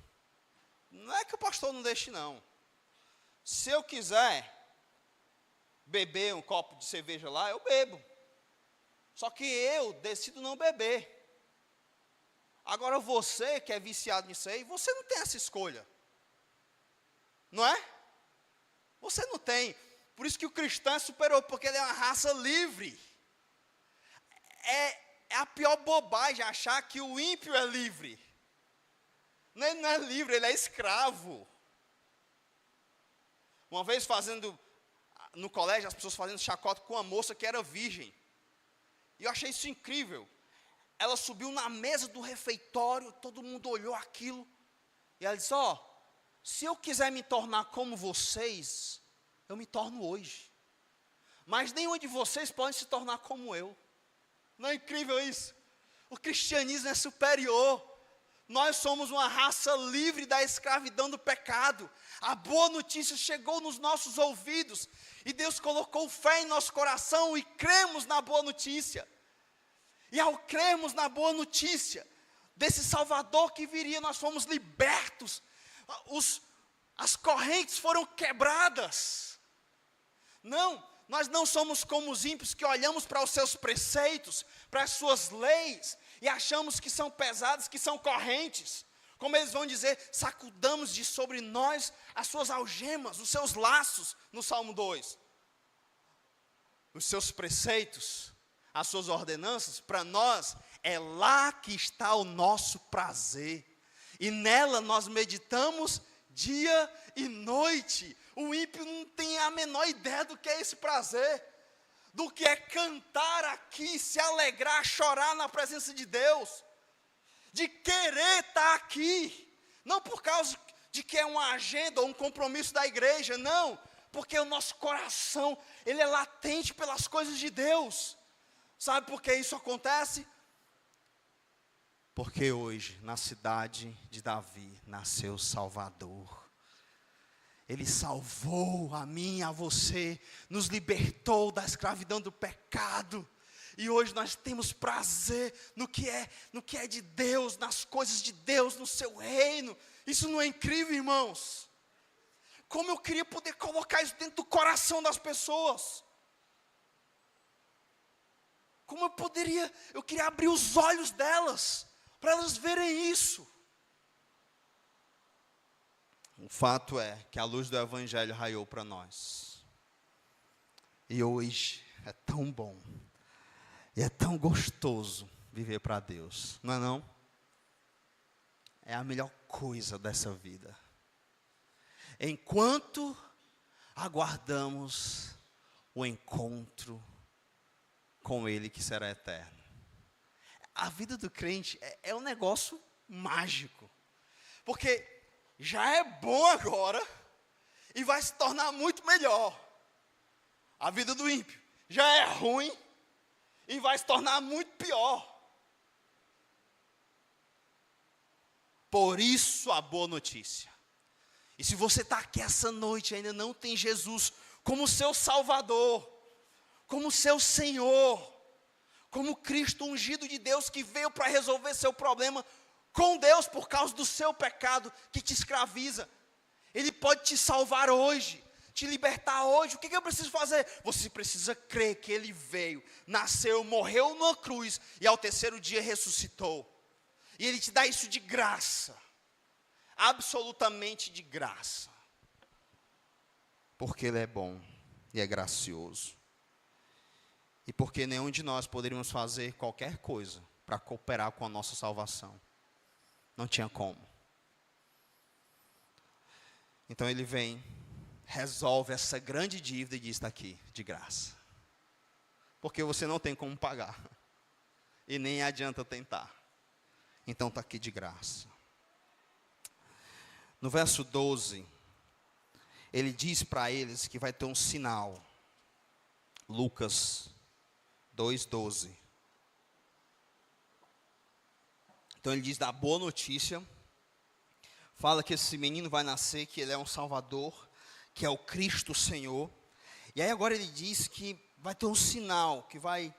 não é que o pastor não deixe, não. Se eu quiser beber um copo de cerveja lá, eu bebo. Só que eu decido não beber. Agora você que é viciado nisso aí, você não tem essa escolha. Não é? Você não tem. Por isso que o cristão é superior, porque ele é uma raça livre. É a pior bobagem achar que o ímpio é livre. Ele não é livre, ele é escravo. Uma vez no colégio, as pessoas fazendo chacota com uma moça que era virgem. E eu achei isso incrível. Ela subiu na mesa do refeitório, todo mundo olhou aquilo. E ela disse, se eu quiser me tornar como vocês, eu me torno hoje. Mas nenhum de vocês pode se tornar como eu. Não é incrível isso? O cristianismo é superior. Nós somos uma raça livre da escravidão do pecado. A boa notícia chegou nos nossos ouvidos. E Deus colocou fé em nosso coração e cremos na boa notícia. E ao crermos na boa notícia desse Salvador que viria, nós fomos libertos. As correntes foram quebradas. Nós não somos como os ímpios que olhamos para os seus preceitos, para as suas leis, e achamos que são pesadas, que são correntes. Como eles vão dizer, sacudamos de sobre nós as suas algemas, os seus laços, no Salmo 2. Os seus preceitos, as suas ordenanças, para nós, é lá que está o nosso prazer. E nela nós meditamos dia e noite. O ímpio não tem a menor ideia do que é esse prazer, do que é cantar aqui, se alegrar, chorar na presença de Deus, de querer estar aqui, não por causa de que é uma agenda ou um compromisso da igreja, não, porque o nosso coração, ele é latente pelas coisas de Deus. Sabe por que isso acontece? Porque hoje, na cidade de Davi, nasceu o Salvador. Ele salvou a mim e a você, nos libertou da escravidão do pecado. E hoje nós temos prazer no que é de Deus, nas coisas de Deus, no seu reino. Isso não é incrível, irmãos? Como eu queria poder colocar isso dentro do coração das pessoas. Como eu queria abrir os olhos delas, para elas verem isso. O fato é que a luz do Evangelho raiou para nós. E hoje é tão bom. E é tão gostoso viver para Deus. Não é não? É a melhor coisa dessa vida. Enquanto aguardamos o encontro com Ele que será eterno. A vida do crente é um negócio mágico. Porque já é bom agora e vai se tornar muito melhor. A vida do ímpio já é ruim e vai se tornar muito pior. Por isso a boa notícia. E se você está aqui essa noite e ainda não tem Jesus como seu Salvador, como seu Senhor, como Cristo ungido de Deus que veio para resolver seu problema com Deus por causa do seu pecado que te escraviza. Ele pode te salvar hoje, te libertar hoje. O que eu preciso fazer? Você precisa crer que Ele veio, nasceu, morreu numa cruz e ao terceiro dia ressuscitou. E Ele te dá isso de graça, absolutamente de graça. Porque Ele é bom e é gracioso. E porque nenhum de nós poderíamos fazer qualquer coisa para cooperar com a nossa salvação. Não tinha como. Então Ele vem, resolve essa grande dívida e diz: está aqui, de graça. Porque você não tem como pagar. E nem adianta tentar. Então está aqui de graça. No verso 12, Ele diz para eles que vai ter um sinal. Lucas 2:12. Então Ele diz da boa notícia. Fala que esse menino vai nascer, que Ele é um Salvador, que é o Cristo Senhor. E aí agora Ele diz que vai ter um sinal, que vai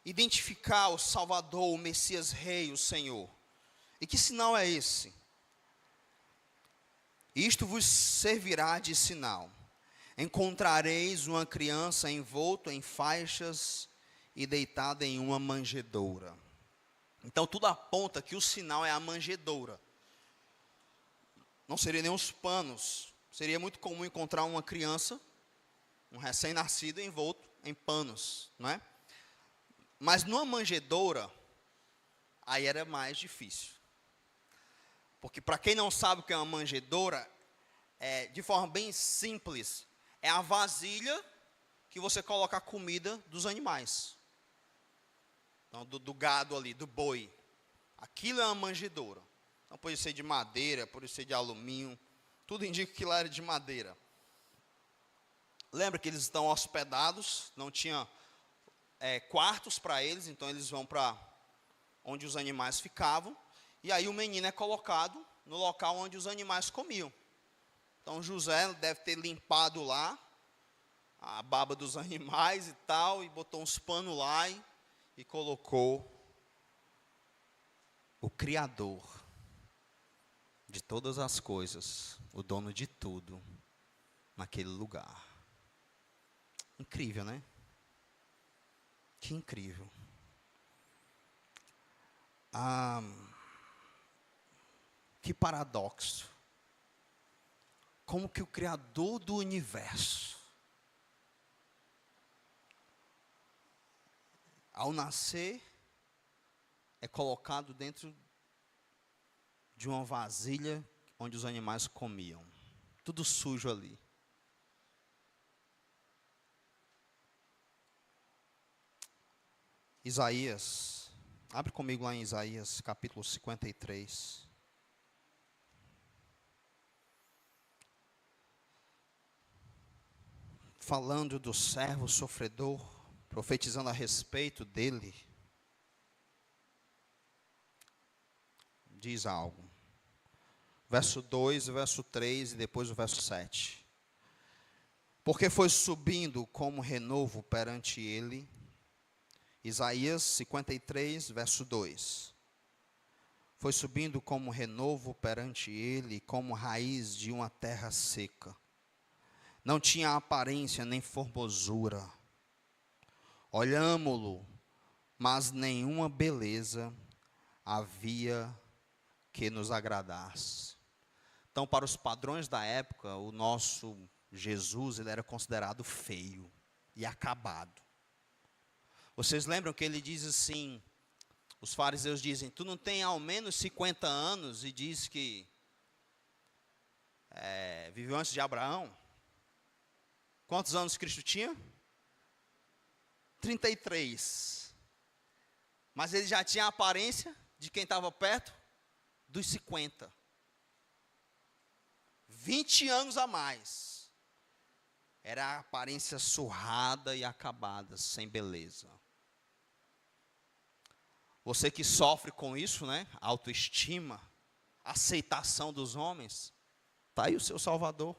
identificar o Salvador, o Messias Rei, o Senhor. E que sinal é esse? Isto vos servirá de sinal. Encontrareis uma criança envolta em faixas e deitada em uma manjedoura. Então tudo aponta que o sinal é a manjedoura. Não seria nem os panos. Seria muito comum encontrar uma criança, um recém-nascido envolto em panos, não é? Mas numa manjedoura, aí era mais difícil. Porque para quem não sabe o que é uma manjedoura, de forma bem simples, é a vasilha que você coloca a comida dos animais. Então, do gado ali, do boi. Aquilo é uma manjedoura. Então, pode ser de madeira, pode ser de alumínio. Tudo indica que lá era de madeira. Lembra que eles estão hospedados, não tinha quartos para eles, então eles vão para onde os animais ficavam. E aí o menino é colocado no local onde os animais comiam. Então José deve ter limpado lá a baba dos animais e tal, e botou uns panos lá e colocou o Criador de todas as coisas, o dono de tudo, naquele lugar. Incrível, né? Que incrível. Que paradoxo. Como que o Criador do universo, ao nascer, é colocado dentro de uma vasilha onde os animais comiam. Tudo sujo ali. Isaías, abre comigo lá em Isaías, capítulo 53. Falando do servo sofredor, profetizando a respeito dele, diz algo. Verso 2, verso 3 e depois o verso 7. Porque foi subindo como renovo perante ele. Isaías 53, verso 2. Foi subindo como renovo perante ele, como raiz de uma terra seca. Não tinha aparência nem formosura. Olhámo-lo, mas nenhuma beleza havia que nos agradasse. Então, para os padrões da época, o nosso Jesus, ele era considerado feio, e acabado. Vocês lembram que ele diz assim, os fariseus dizem, tu não tem ao menos 50 anos e diz que viveu antes de Abraão? Quantos anos Cristo tinha? 33. Mas ele já tinha a aparência de quem estava perto dos 50. 20 anos a mais. Era a aparência surrada e acabada, sem beleza. Você que sofre com isso, né? Autoestima, aceitação dos homens. Está aí o seu Salvador.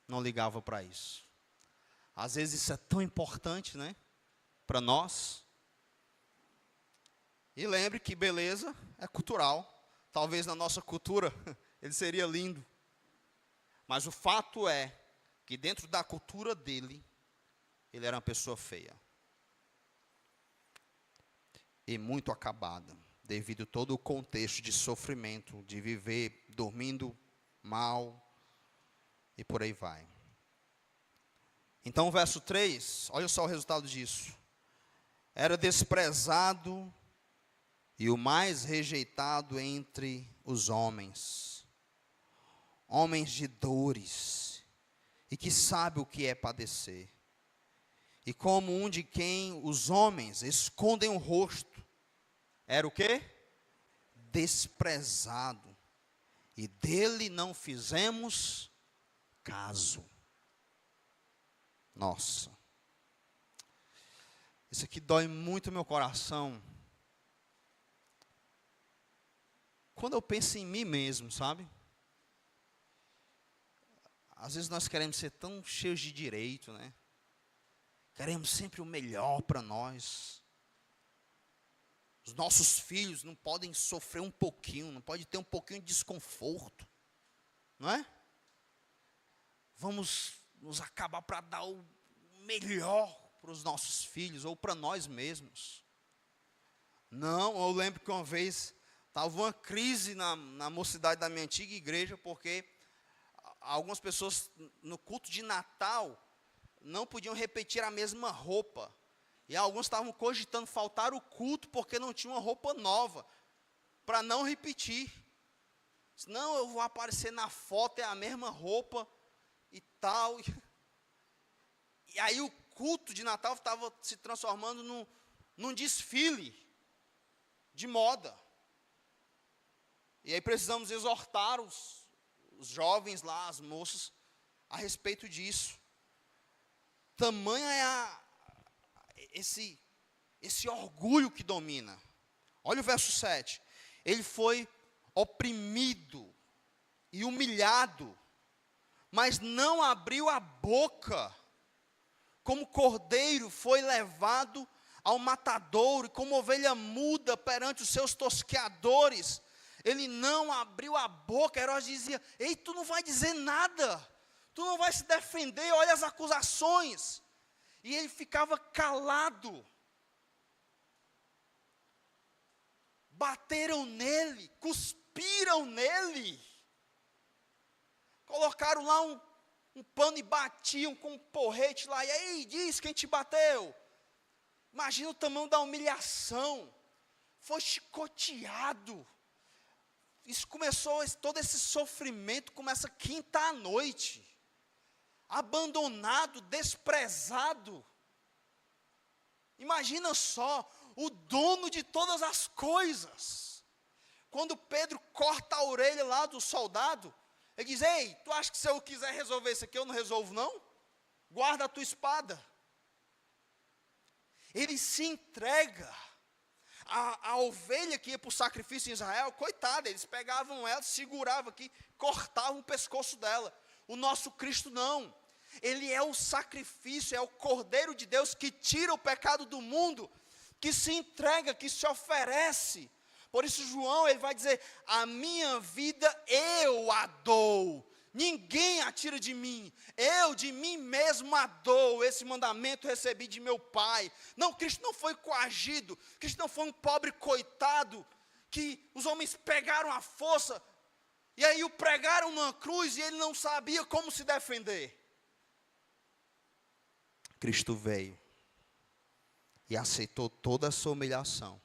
Não ligava para isso. Às vezes isso é tão importante, né? Para nós. E lembre que beleza é cultural. Talvez na nossa cultura ele seria lindo. Mas o fato é que dentro da cultura dele, ele era uma pessoa feia. E muito acabada, devido a todo o contexto de sofrimento, de viver dormindo mal, e por aí vai. Então, o verso 3, olha só o resultado disso. Era desprezado e o mais rejeitado entre os homens. Homens de dores, e que sabe o que é padecer. E como um de quem os homens escondem o rosto, era o quê? Desprezado. E dele não fizemos caso. Nossa. Isso aqui dói muito meu coração. Quando eu penso em mim mesmo, sabe? Às vezes nós queremos ser tão cheios de direito, né? Queremos sempre o melhor para nós. Os nossos filhos não podem sofrer um pouquinho, não pode ter um pouquinho de desconforto, não é? Vamos nos acabar para dar o melhor para os nossos filhos ou para nós mesmos. Não, eu lembro que uma vez estava uma crise na mocidade da minha antiga igreja, porque algumas pessoas no culto de Natal não podiam repetir a mesma roupa. E alguns estavam cogitando faltar o culto porque não tinha uma roupa nova, para não repetir. Senão eu vou aparecer na foto, é a mesma roupa e tal. E aí o culto de Natal estava se transformando num desfile de moda. E aí precisamos exortar os jovens lá, as moças, a respeito disso. Tamanha é esse orgulho que domina. Olha o verso 7. Ele foi oprimido e humilhado, mas não abriu a boca. Como cordeiro foi levado ao matadouro, e como ovelha muda perante os seus tosqueadores, ele não abriu a boca. Herodes dizia: ei, tu não vai dizer nada, tu não vai se defender, olha as acusações. E ele ficava calado. Bateram nele, cuspiram nele, colocaram lá um pano e batiam com um porrete lá. E aí, diz quem te bateu. Imagina o tamanho da humilhação. Foi chicoteado. Isso começou, todo esse sofrimento começa quinta à noite. Abandonado, desprezado. Imagina só, o dono de todas as coisas. Quando Pedro corta a orelha lá do soldado, ele diz: ei, tu acha que se eu quiser resolver isso aqui, eu não resolvo não? Guarda a tua espada. Ele se entrega. A ovelha que ia para o sacrifício em Israel, coitada, eles pegavam ela, seguravam aqui, cortavam o pescoço dela. O nosso Cristo não. Ele é o sacrifício, é o Cordeiro de Deus que tira o pecado do mundo, que se entrega, que se oferece. Por isso João, ele vai dizer: a minha vida eu a dou, ninguém a tira de mim, eu de mim mesmo a dou, esse mandamento recebi de meu Pai. Não, Cristo não foi coagido, Cristo não foi um pobre coitado, que os homens pegaram à força, e aí o pregaram numa cruz, e ele não sabia como se defender. Cristo veio e aceitou toda a sua humilhação,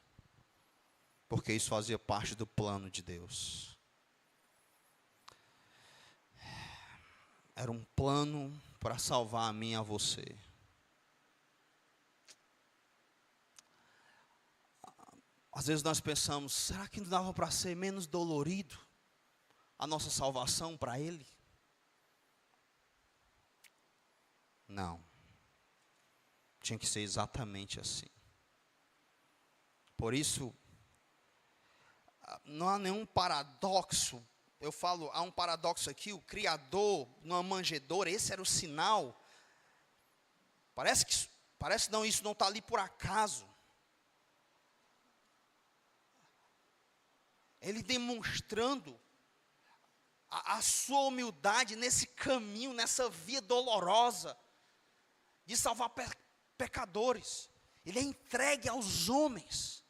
porque isso fazia parte do plano de Deus. Era um plano para salvar a mim e a você. Às vezes nós pensamos, será que não dava para ser menos dolorido a nossa salvação para Ele? Não. Tinha que ser exatamente assim. Por isso, não há nenhum paradoxo. Eu falo, há um paradoxo aqui, o Criador, numa manjedoura, esse era o sinal. Parece não, isso não está ali por acaso. Ele demonstrando a sua humildade nesse caminho, nessa via dolorosa, de salvar pecadores. Ele é entregue aos homens.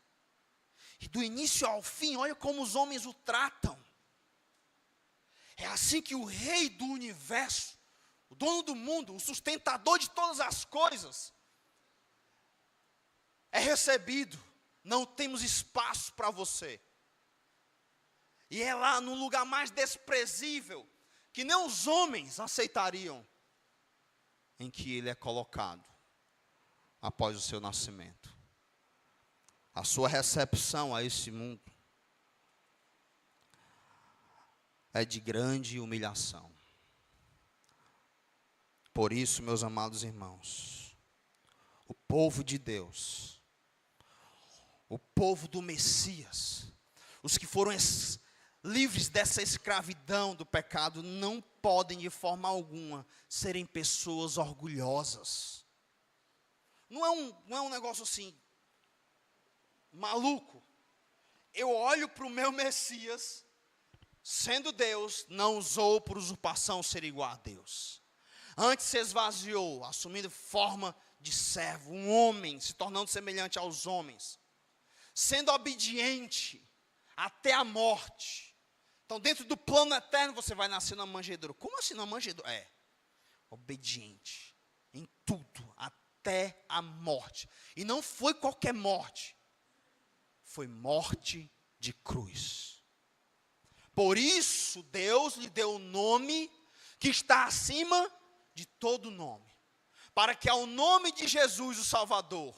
E do início ao fim, olha como os homens o tratam. É assim que o rei do universo, o dono do mundo, o sustentador de todas as coisas, é recebido. Não temos espaço para você. E é lá no lugar mais desprezível, que nem os homens aceitariam, em que ele é colocado, após o seu nascimento. A sua recepção a esse mundo é de grande humilhação. Por isso, meus amados irmãos, o povo de Deus, o povo do Messias, os que foram livres dessa escravidão do pecado, não podem de forma alguma serem pessoas orgulhosas. Não é um negócio assim, maluco. Eu olho para o meu Messias, sendo Deus, não usou por usurpação ser igual a Deus. Antes se esvaziou, assumindo forma de servo, um homem, se tornando semelhante aos homens, sendo obediente até a morte. Então, dentro do plano eterno, você vai nascer na manjedoura. Como assim na manjedoura? Obediente em tudo, até a morte. E não foi qualquer morte, foi morte de cruz. Por isso, Deus lhe deu o nome que está acima de todo nome, para que ao nome de Jesus, o Salvador,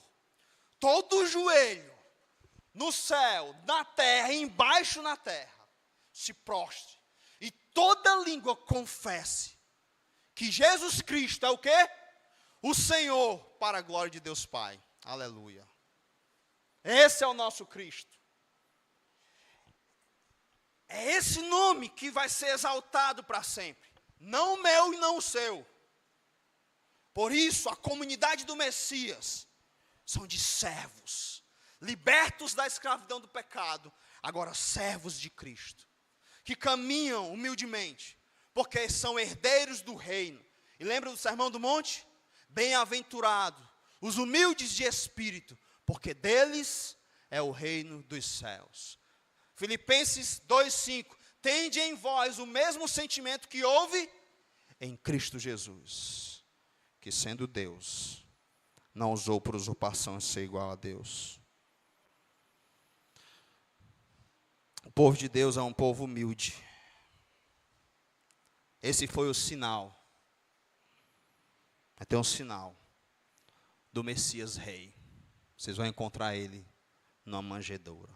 todo joelho, no céu, na terra, embaixo na terra, se prostre, e toda língua confesse, que Jesus Cristo é o quê? O Senhor, para a glória de Deus Pai. Aleluia. Esse é o nosso Cristo. É esse nome que vai ser exaltado para sempre. Não o meu e não o seu. Por isso, a comunidade do Messias são de servos, libertos da escravidão do pecado, agora servos de Cristo, que caminham humildemente, porque são herdeiros do reino. E lembra do Sermão do Monte? Bem-aventurado os humildes de espírito, porque deles é o reino dos céus. Filipenses 2,5, tende em vós o mesmo sentimento que houve em Cristo Jesus, que sendo Deus, não usou por usurpação ser igual a Deus. O povo de Deus é um povo humilde. Esse foi o sinal. Vai ter um sinal do Messias Rei. Vocês vão encontrar ele numa manjedoura.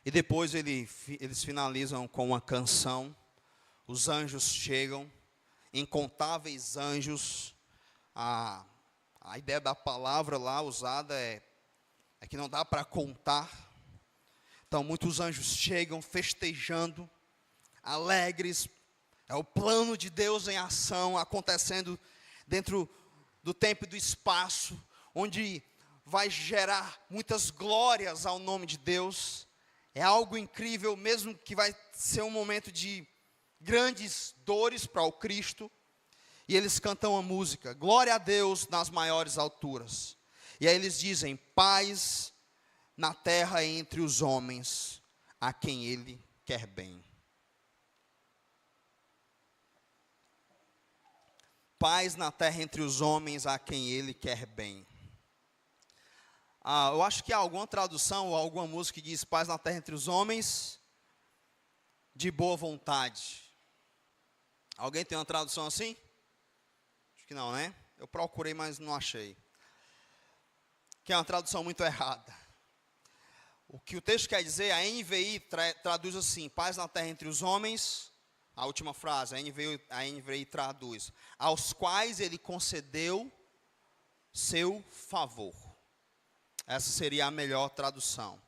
E depois eles finalizam com uma canção. Os anjos chegam, incontáveis anjos. A ideia da palavra lá usada é que não dá para contar. Então muitos anjos chegam festejando, alegres. É o plano de Deus em ação, acontecendo dentro do tempo e do espaço, onde vai gerar muitas glórias ao nome de Deus. É algo incrível, mesmo que vai ser um momento de grandes dores para o Cristo. E eles cantam a música, glória a Deus nas maiores alturas. E aí eles dizem, paz na terra entre os homens, a quem Ele quer bem. paz na terra entre os homens a quem ele quer bem. Eu acho que há alguma tradução ou alguma música que diz paz na terra entre os homens de boa vontade. Alguém tem uma tradução assim? Acho que não, né? Eu procurei, mas não achei. Que é uma tradução muito errada. O que o texto quer dizer, a NVI traduz assim, paz na terra entre os homens, a última frase, a NVI traduz, aos quais ele concedeu seu favor. Essa seria a melhor tradução.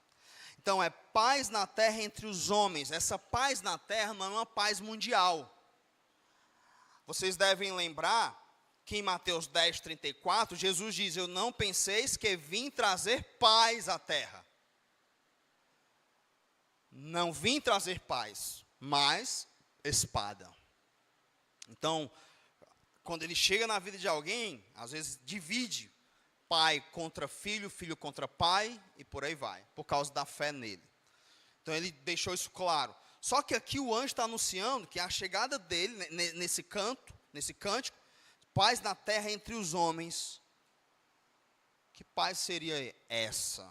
Então, é paz na terra entre os homens. Essa paz na terra não é uma paz mundial. Vocês devem lembrar que em Mateus 10, 34, Jesus diz, eu não penseis que vim trazer paz à terra. Não vim trazer paz, mas espada. Então, quando ele chega na vida de alguém, às vezes divide pai contra filho, filho contra pai, e por aí vai, por causa da fé nele. Então ele deixou isso claro. Só que aqui o anjo está anunciando que a chegada dele, nesse cântico, paz na terra entre os homens. Que paz seria essa?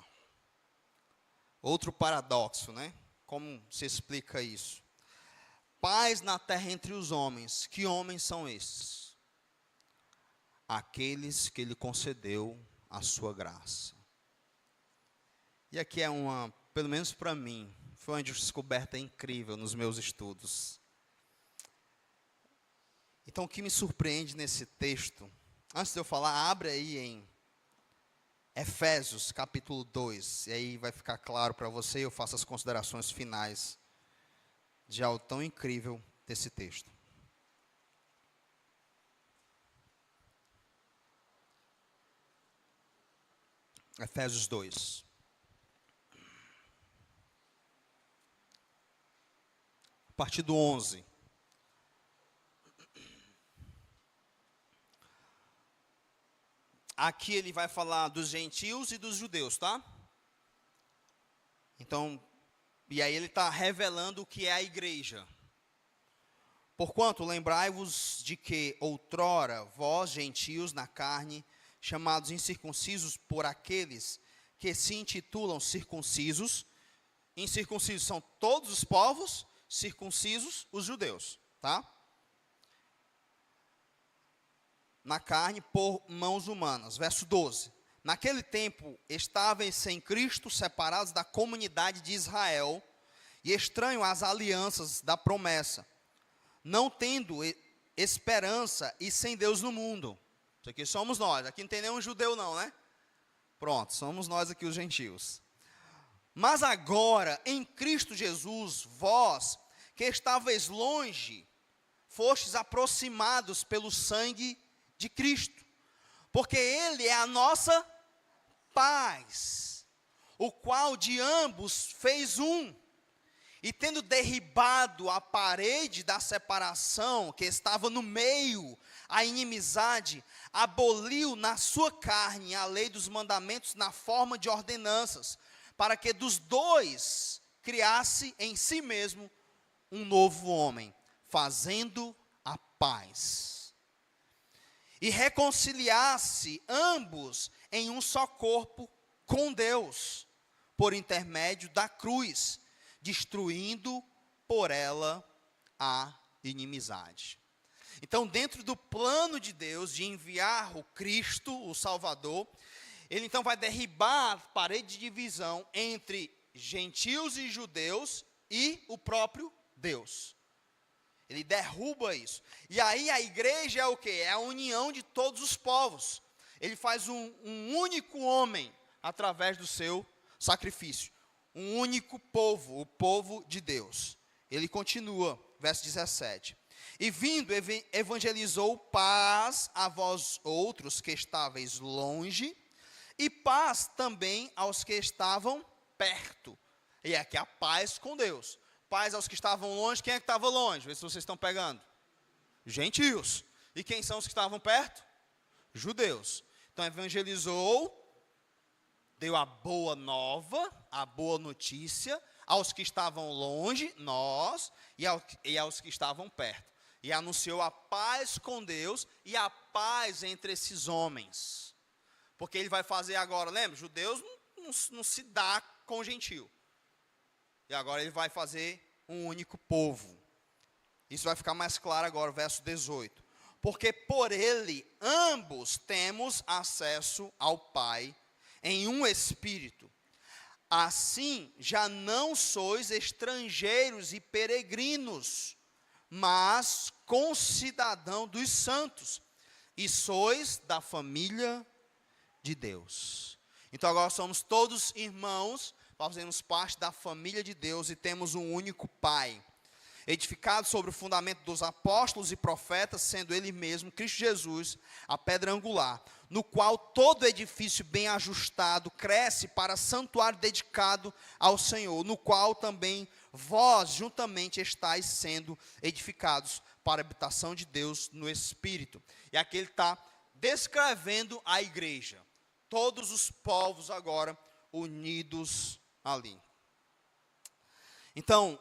Outro paradoxo, né? Como se explica isso? Paz na terra entre os homens. Que homens são esses? Aqueles que ele concedeu a sua graça. E aqui é pelo menos para mim, foi uma descoberta incrível nos meus estudos. Então, o que me surpreende nesse texto, antes de eu falar, abre aí em Efésios, capítulo 2, e aí vai ficar claro para você, eu faço as considerações finais de algo tão incrível desse texto. Efésios 2. A partir do 11. Aqui ele vai falar dos gentios e dos judeus, tá? Então, e aí ele está revelando o que é a igreja. Porquanto, lembrai-vos de que outrora vós, gentios na carne, chamados incircuncisos por aqueles que se intitulam circuncisos. Incircuncisos são todos os povos, circuncisos os judeus, tá? Na carne por mãos humanas. Verso 12. Naquele tempo estáveis sem Cristo, separados da comunidade de Israel, e estranho às alianças da promessa, não tendo esperança e sem Deus no mundo. Isso aqui somos nós. Aqui não tem nenhum judeu não, né? Pronto, somos nós aqui os gentios. Mas agora, em Cristo Jesus, vós, que estáveis longe, fostes aproximados pelo sangue de Cristo, porque Ele é a nossa paz, o qual de ambos fez um, e tendo derribado a parede da separação que estava no meio, a inimizade, aboliu na sua carne a lei dos mandamentos na forma de ordenanças, para que dos dois criasse em si mesmo um novo homem, fazendo a paz. E reconciliasse ambos em um só corpo com Deus, por intermédio da cruz, destruindo por ela a inimizade. Então, dentro do plano de Deus de enviar o Cristo, o Salvador, ele então vai derribar a parede de divisão entre gentios e judeus e o próprio Deus. Ele derruba isso. E aí a igreja é o quê? É a união de todos os povos. Ele faz um único homem através do seu sacrifício. Um único povo, o povo de Deus. Ele continua, verso 17. E vindo, evangelizou paz a vós outros que estáveis longe, e paz também aos que estavam perto. E aqui a paz com Deus. Paz aos que estavam longe. Quem é que estava longe? Vê se vocês estão pegando. Gentios. E quem são os que estavam perto? Judeus. Então evangelizou, deu a boa nova, a boa notícia, aos que estavam longe, nós, e aos que estavam perto. e anunciou a paz com Deus e a paz entre esses homens. Porque ele vai fazer agora, lembra? Judeus não se dá com gentio. E agora ele vai fazer um único povo. Isso vai ficar mais claro agora, verso 18. Porque por ele ambos temos acesso ao Pai em um Espírito. Assim já não sois estrangeiros e peregrinos, mas concidadão dos santos, e sois da família de Deus. Então agora somos todos irmãos, fazemos parte da família de Deus e temos um único Pai, edificado sobre o fundamento dos apóstolos e profetas, sendo ele mesmo, Cristo Jesus, a pedra angular, no qual todo edifício bem ajustado cresce para santuário dedicado ao Senhor, no qual também vós juntamente estáis sendo edificados para a habitação de Deus no Espírito. E aqui ele está descrevendo a igreja, todos os povos agora unidos ali. Então,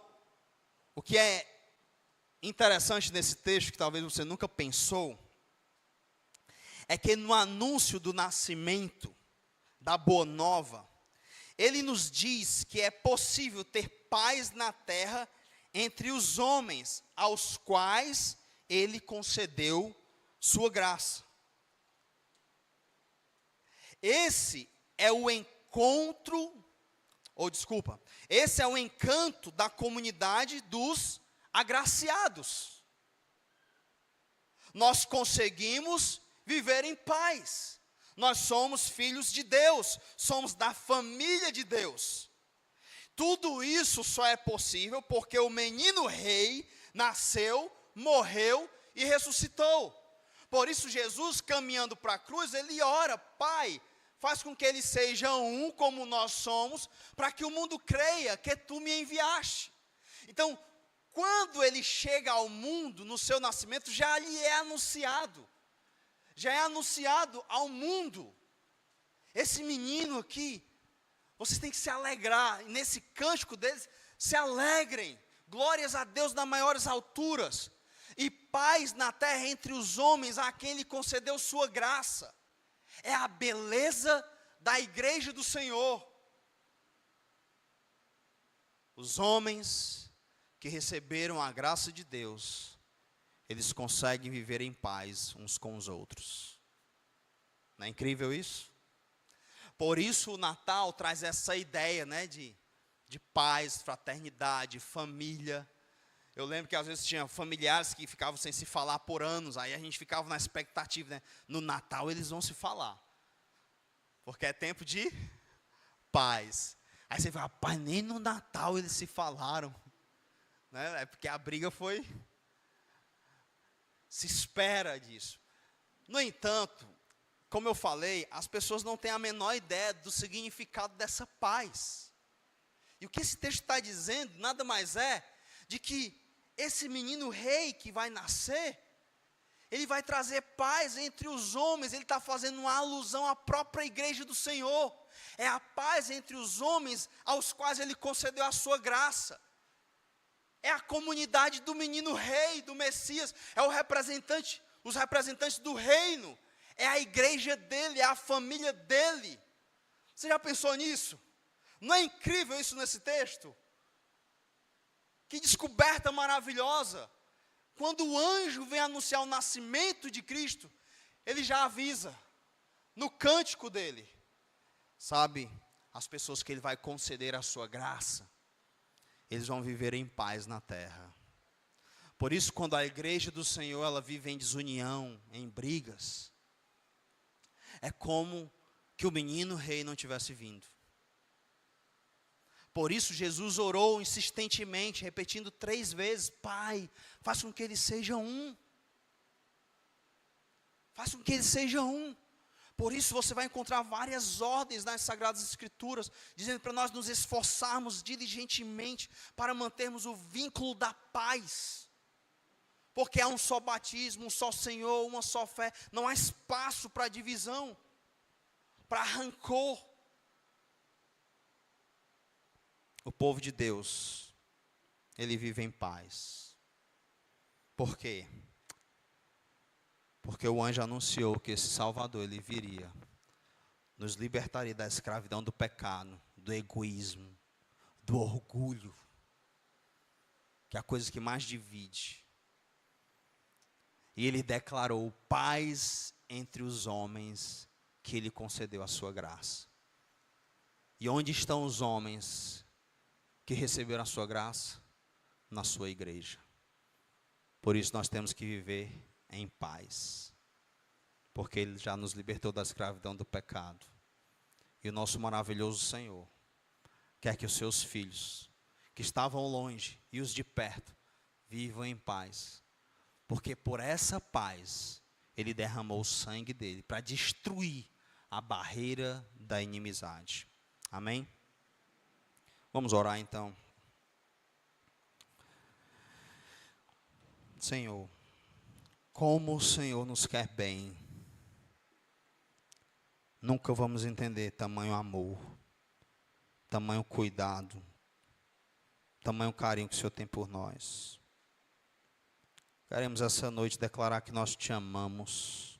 o que é interessante nesse texto, que talvez você nunca pensou, é que no anúncio do nascimento da Boa Nova, ele nos diz que é possível ter paz na terra entre os homens, aos quais ele concedeu sua graça. Esse é o esse é o encanto da comunidade dos agraciados. Nós conseguimos viver em paz. Nós somos filhos de Deus, somos da família de Deus. Tudo isso só é possível porque o menino rei nasceu, morreu e ressuscitou. Por isso Jesus, caminhando para a cruz, ele ora: Pai, faz com que eles sejam um como nós somos, para que o mundo creia que tu me enviaste. Então, quando ele chega ao mundo, no seu nascimento, já lhe é anunciado. Já é anunciado ao mundo. Esse menino aqui, vocês têm que se alegrar. E nesse cântico deles, se alegrem. Glórias a Deus nas maiores alturas. E paz na terra entre os homens, a quem ele concedeu sua graça. É a beleza da igreja do Senhor. Os homens que receberam a graça de Deus, eles conseguem viver em paz uns com os outros. Não é incrível isso? Por isso o Natal traz essa ideia, né, de paz, fraternidade, família. Eu lembro que às vezes tinha familiares que ficavam sem se falar por anos, aí a gente ficava na expectativa, né? No Natal eles vão se falar, porque é tempo de paz. Aí você fala: rapaz, nem no Natal eles se falaram, né? É porque a briga foi... Se espera disso. No entanto, como eu falei, as pessoas não têm a menor ideia do significado dessa paz. E o que esse texto está dizendo, nada mais é de que esse menino rei que vai nascer, ele vai trazer paz entre os homens. Ele está fazendo uma alusão à própria igreja do Senhor. É a paz entre os homens aos quais ele concedeu a sua graça. É a comunidade do menino rei, do Messias. É os representantes do reino. É a igreja dele, é a família dele. Você já pensou nisso? Não é incrível isso nesse texto? Que descoberta maravilhosa. Quando o anjo vem anunciar o nascimento de Cristo, ele já avisa, no cântico dele, sabe, as pessoas que ele vai conceder a sua graça, eles vão viver em paz na terra. Por isso, quando a igreja do Senhor, ela vive em desunião, em brigas, é como que o menino rei não tivesse vindo. Por isso Jesus orou insistentemente, repetindo 3 vezes: Pai, faça com que eles sejam um. Faça com que eles sejam um. Por isso você vai encontrar várias ordens nas Sagradas Escrituras, dizendo para nós nos esforçarmos diligentemente para mantermos o vínculo da paz. Porque há um só batismo, um só Senhor, uma só fé. Não há espaço para divisão, para rancor. O povo de Deus, ele vive em paz. Por quê? Porque o anjo anunciou que esse Salvador, ele viria, nos libertaria da escravidão do pecado, do egoísmo, do orgulho, que é a coisa que mais divide. E ele declarou paz entre os homens que ele concedeu a sua graça. E onde estão os homens que receberam a sua graça? Na sua igreja. Por isso nós temos que viver em paz, porque ele já nos libertou da escravidão do pecado. E o nosso maravilhoso Senhor quer que os seus filhos, que estavam longe e os de perto, vivam em paz, porque por essa paz ele derramou o sangue dele para destruir a barreira da inimizade. Amém? Vamos orar então. Senhor, como o Senhor nos quer bem, nunca vamos entender tamanho amor, tamanho cuidado, tamanho carinho que o Senhor tem por nós. Queremos essa noite declarar que nós te amamos,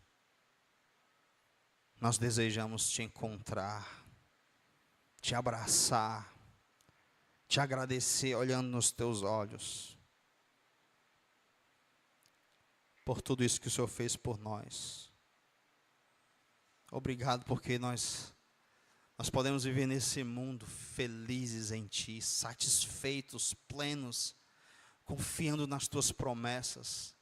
nós desejamos te encontrar, te abraçar, te agradecer olhando nos teus olhos, por tudo isso que o Senhor fez por nós. Obrigado porque nós podemos viver nesse mundo felizes em Ti, satisfeitos, plenos, confiando nas Tuas promessas,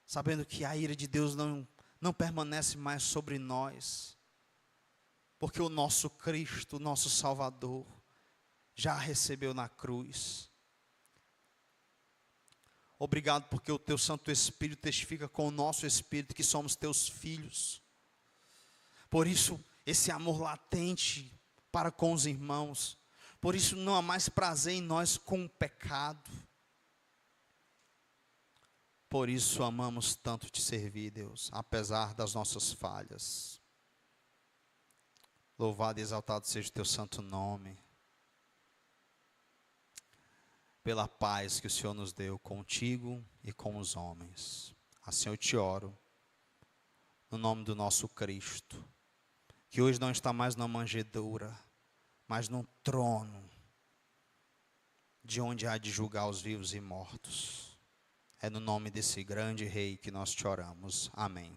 sabendo que a ira de Deus não permanece mais sobre nós, porque o nosso Cristo, o nosso Salvador, já recebeu na cruz. Obrigado porque o Teu Santo Espírito testifica com o nosso Espírito que somos Teus filhos. Por isso, esse amor latente para com os irmãos. Por isso, não há mais prazer em nós com o pecado. Por isso, amamos tanto te servir, Deus, apesar das nossas falhas. Louvado e exaltado seja o Teu santo nome. Pela paz que o Senhor nos deu contigo e com os homens. Assim eu te oro, no nome do nosso Cristo, que hoje não está mais na manjedoura, mas no trono, de onde há de julgar os vivos e mortos. É no nome desse grande Rei que nós te oramos. Amém.